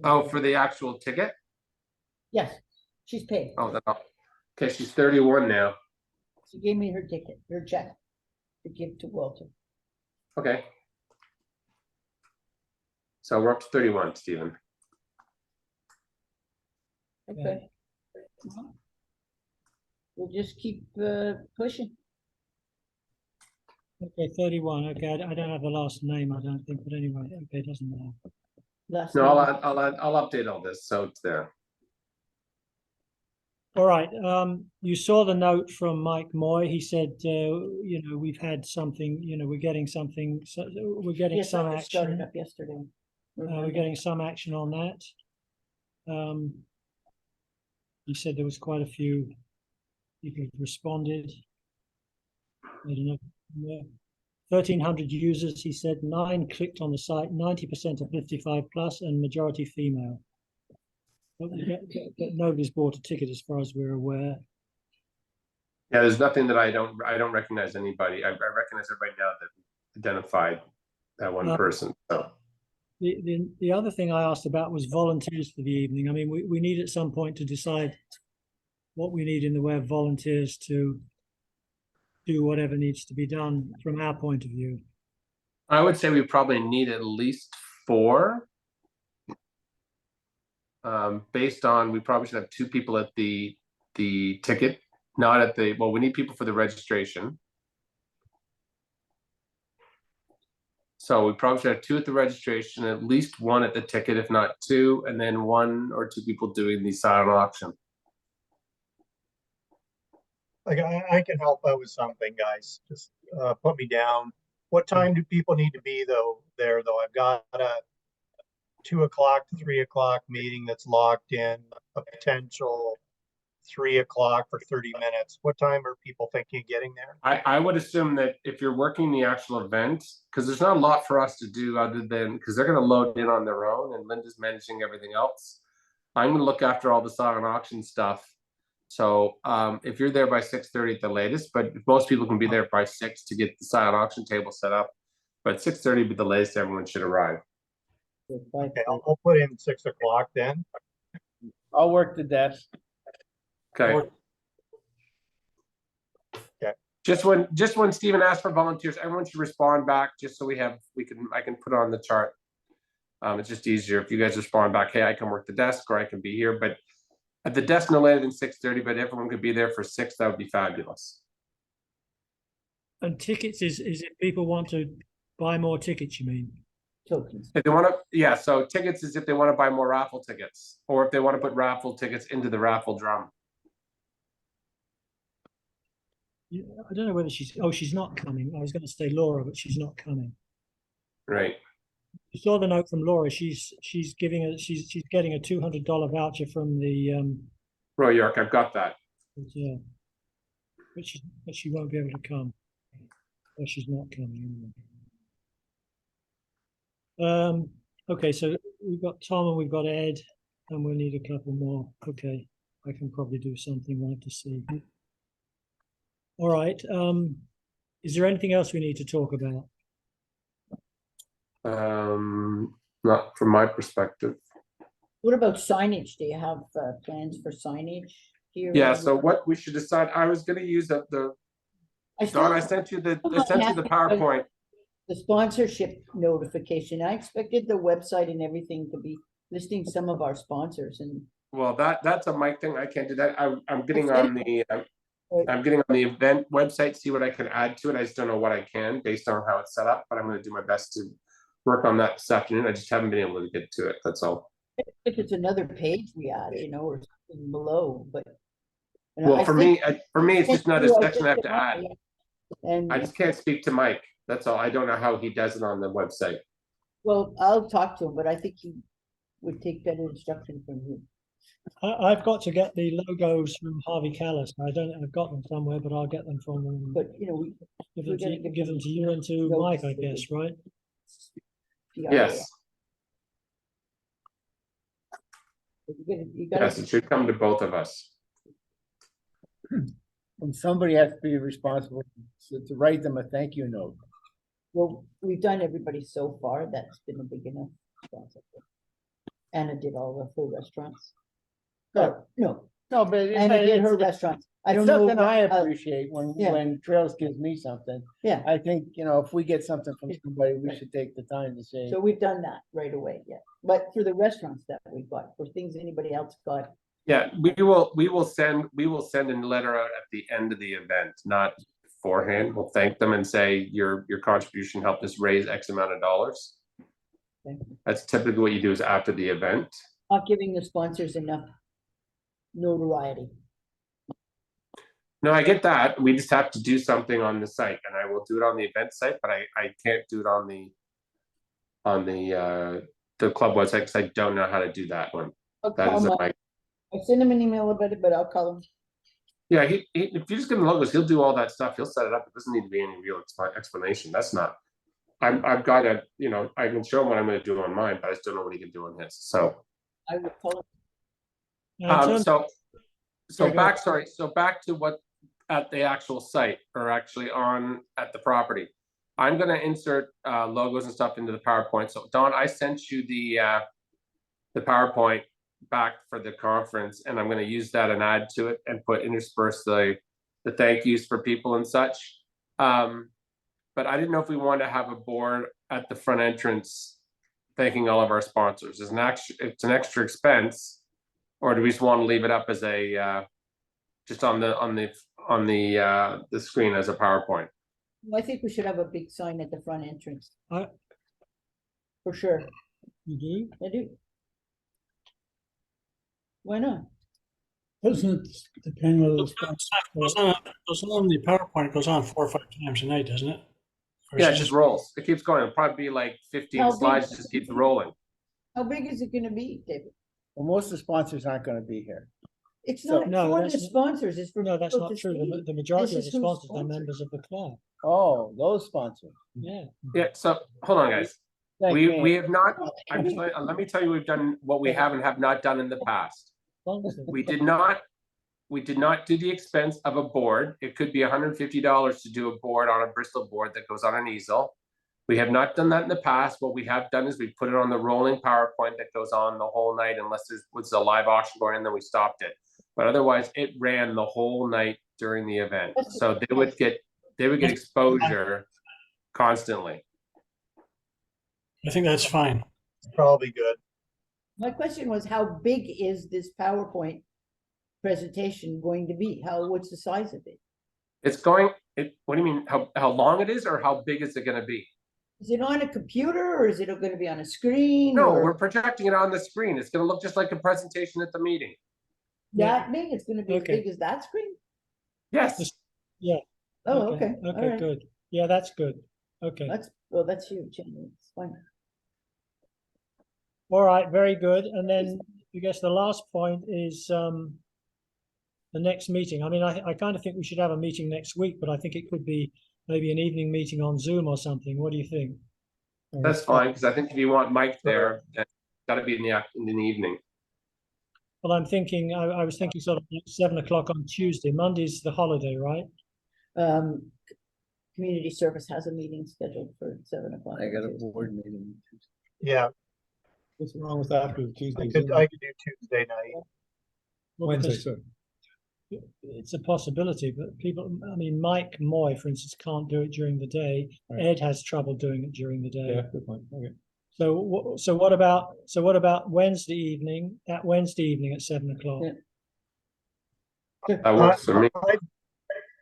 Oh, for the actual ticket? Yes, she's paid. Oh, okay. She's 31 now. She gave me her ticket, her check to give to Walter. Okay. So we're up to 31, Stephen. Okay. Well, we'll just keep pushing. okay, 31, okay, I don't have the last name, I don't think, but anyway, okay, doesn't matter. Last No, name. I'll update all this so it's there. All right, you saw the note from Mike Moy. He said, you know, we've had something, you know, we're getting something, so we're getting Yes, some I started action. up yesterday. We're getting some action on that. He said there was quite a few people who responded. I don't know. 1,300 users, he said, 9 clicked on the site, 90% are 55 plus and majority female. But nobody's bought a ticket as far as we're aware. Yeah, there's nothing that I don't recognize anybody. I recognize everybody now that identified that one person. So The other thing I asked about was volunteers for the evening. I mean, we need at some point to decide what we need in the way of volunteers to do whatever needs to be done from our point of view. I would say we probably need at least 4. Based on, we probably should have 2 people at the ticket, not at the, well, we need people for the registration. So we probably should have 2 at the registration, at least 1 at the ticket, if not 2, and then 1 or 2 people doing the silent auction. Like I can help out with something, guys. Just put me down. What time do people need to be there though? I've got a 2 o'clock to 3 o'clock meeting that's locked in, a potential 3 o'clock for 30 minutes. What time are people thinking of getting there? I would assume that if you're working the actual event, because there's not a lot for us to do other than, because they're going to load in on their own and Linda's managing everything else. I'm going to look after all the silent auction stuff. So if you're there by 6:30 at the latest, but most people can be there by 6 to get the silent auction table set up. But 6:30 would be the latest everyone should arrive. Okay, I'll put in 6 o'clock then. I'll work the desk. Okay. Okay. Just when Stephen asks for volunteers, everyone should respond back just so I can put it on the chart. It's just easier if you guys respond back, hey, I can work the desk or I can be here, but at the desk no later than 6:30, but everyone could be there for 6, that would be fabulous. And tickets is if people want to buy more tickets, you mean? Tokens. If they want to, yeah, so tickets is if they want to buy more raffle tickets, or if they want to put raffle tickets into the raffle drum. Yeah, I don't know whether she's not coming. I was going to say Laura, but she's not coming. Right. You saw the note from Laura. She's getting a $200 voucher from the Roy York, I've got that. yeah, but she won't be able to come. Or she's not coming anyway. Okay, so we've got Tom and we've got Ed, and we'll need a couple more. Okay, I can probably do something. We'll have to see. All right. Is there anything else we need to talk about? Not from my perspective. What about signage? Do you have plans for signage here? Yeah, so what we should decide, I was going to use the Don, I sent you the PowerPoint. The sponsorship notification. I expected the website and everything to be listing some of our sponsors and. Well, that's a mic thing. I can't do that. I'm getting on the I'm getting on the event website, see what I can add to it. I just don't know what I can based on how it's set up, but I'm going to do my best to work on that this afternoon. I just haven't been able to get to it. That's all. If it's another page we add, or something below, but. Well, for me, it's just another section I have to add. And I just can't speak to Mike. That's all. I don't know how he does it on the website. well, I'll talk to him, but I think he would take better instruction from you. I've got to get the logos from Harvey Callis. I've got them somewhere, but I'll get them from them. But give them to you and to Mike, I guess, right? Yes. Yes, it should come to both of us. And somebody has to be responsible to write them a thank you note. Well, we've done everybody so far. That's been a big enough response. Anna did all the full restaurants. No, but Anna did her restaurants. I don't it's know. something I appreciate when Trails gives me something. Yeah. I think, if we get something from somebody, we should take the time to say. So we've done that right away, yeah. But for the restaurants that we've got, for things anybody else got. Yeah, we will send a letter out at the end of the event, not beforehand. We'll thank them and say your contribution helped us raise X amount of dollars. That's typically what you do is after the event. Not giving the sponsors enough notoriety. No, I get that. We just have to do something on the site, and I will do it on the event site, but I can't do it on the club website because I don't know how to do that one. That is I sent him an email about it, but I'll call him. Yeah, if you just give him logos, he'll do all that stuff. He'll set it up. It doesn't need to be any real explanation. That's not. I've got to, I can show him what I'm going to do on mine, but I just don't know what he can do on his. So. I will call him. So back to what at the actual site or actually at the property. I'm going to insert logos and stuff into the PowerPoint. So Don, I sent you the PowerPoint back for the conference, and I'm going to use that and add to it and intersperse the thank yous for people and such. But I didn't know if we wanted to have a board at the front entrance thanking all of our sponsors. It's an extra expense, or do we just want to leave it up as a just on the screen as a PowerPoint? I think we should have a big sign at the front entrance. For sure. You do? I do. Why not? Doesn't it depend whether it's on the PowerPoint, it goes on 4 or 5 times a night, doesn't it? Yeah, it just rolls. It keeps going. It'll probably be like 15 slides, just keeps rolling. How big is it going to be, David? Well, most of the sponsors aren't going to be here. It's not for the sponsors. It's for that's not true. The majority of the sponsors are members of the club. Oh, those sponsors. Yeah. Yeah. So hold on, guys. We have not. Let me tell you, we've done what we have and have not done in the past. We did not do the expense of a board. It could be $150 to do a board on a Bristol board that goes on an easel. We have not done that in the past. What we have done is we put it on the rolling PowerPoint that goes on the whole night, unless there was a live auction going, and then we stopped it. But otherwise, it ran the whole night during the event, so they would get exposure constantly. I think that's fine. It's probably good. My question was, how big is this PowerPoint presentation going to be? What's the size of it? What do you mean? How long it is, or how big is it going to be? Is it on a computer, or is it going to be on a screen? No, we're projecting it on the screen. It's going to look just like a presentation at the meeting. That big? It's going to be as big as that screen? Yes. Yeah. Oh, okay. Okay, good. Yeah, that's good. Okay. That's huge. It's fine. All right, very good. And then I guess the last point is the next meeting. I mean, I kind of think we should have a meeting next week, but I think it could be maybe an evening meeting on Zoom or something. What do you think? That's fine, because I think if you want Mike there, it's got to be in the evening. Well, I'm thinking, I was thinking sort of 7 o'clock on Tuesday. Monday's the holiday, right? Community service has a meeting scheduled for 7 o'clock. I got a board meeting. Yeah. What's wrong with after Tuesday? I could do Tuesday night. Wednesday, sorry. it's a possibility, but people, I mean, Mike Moy, for instance, can't do it during the day. Right. Ed has trouble doing it during the day. Yeah, good point. Okay. So what about Wednesday evening, at 7 o'clock? Yeah. That works for me.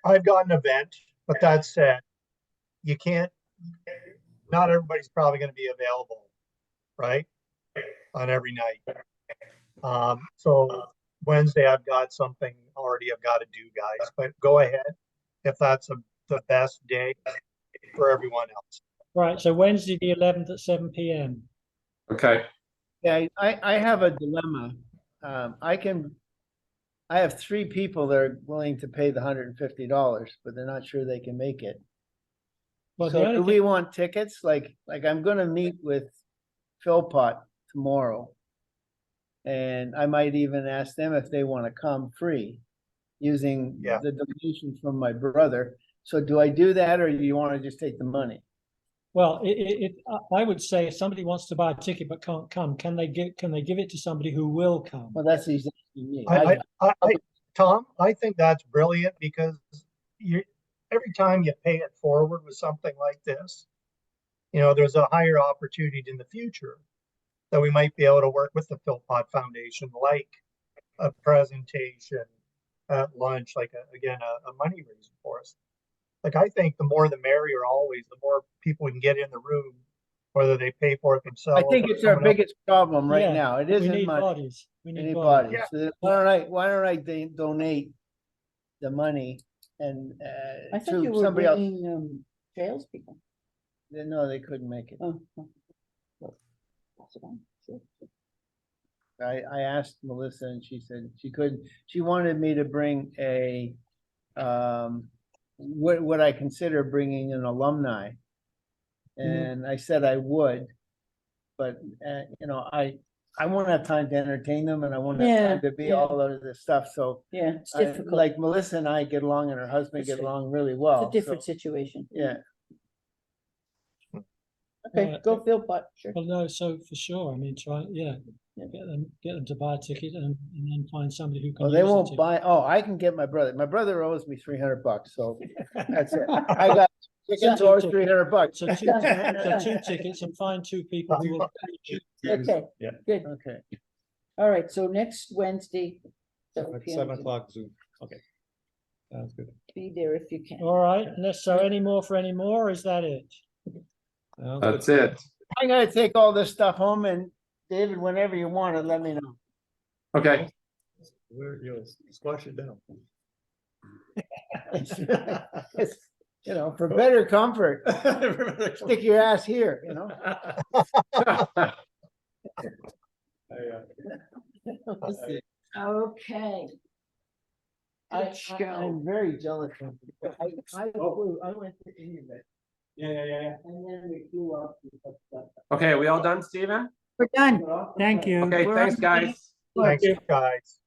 I've got an event, but that said, you can't, not everybody's probably gonna be available, right? On every night. So Wednesday, I've got something already I've got to do, guys, but go ahead if that's the best day for everyone else. Right, so Wednesday the 11th at 7 p.m. Okay. Yeah, I have a dilemma. I have 3 people that are willing to pay the $150, but they're not sure they can make it. Well, the So only do we want tickets? Like I'm gonna meet with Philpott tomorrow. And I might even ask them if they want to come free using Yeah. the donation from my brother. So do I do that, or do you want to just take the money? Well, I would say if somebody wants to buy a ticket but can't come, can they give it to somebody who will come? Well, that's easy. Me. Tom, I think that's brilliant because every time you pay it forward with something like this, there's a higher opportunity in the future that we might be able to work with the Philpott Foundation, like a presentation at lunch, like a money raiser for us. Like, I think the more the merrier always, the more people we can get in the room, whether they pay for it themselves. I think it's our biggest problem right now. It We isn't need money. bodies. We We need need bodies. bodies. So why don't I donate the money and I thought to you were somebody else? bringing, salespeople. No, they couldn't make it. Oh. Well, that's fine. Sure. I asked Melissa and she said she couldn't. She wanted me to bring a what I consider bringing an alumni, and I said I would, but I won't have time to entertain them, and I won't have time to be all of this stuff. So Yeah, it's difficult. like Melissa and I get along, and her husband That's get right. along really well. It's a different so, situation. yeah. Okay, go Philpott, sure. Well, no, so for sure. I mean, get them to buy a ticket and then find somebody who can. Well, they use the won't ticket. buy. Oh, I can get my brother. My brother owes me $300, so that's it. I got tickets or $300. So two tickets and find 2 people who will. Okay, Yeah. good. Okay. All right, so next Wednesday, 7 At p.m. 7 o'clock Zoom. Okay. Sounds good. Be there if you can. All right, any more, is that it? That's it. I'm gonna take all this stuff home, and David, whenever you want it, let me know. Okay. You'll squash it down. It's, for better comfort, stick your ass here, Okay. I'm very jealous of you. I went to England. Yeah. And then we flew up. Okay, we all done, Steven? We're done. Thank you. Okay, thanks, guys. Thanks, guys.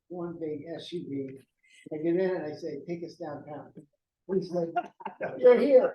One big SUV. I get in and I say, take us downtown. He's like, you're here.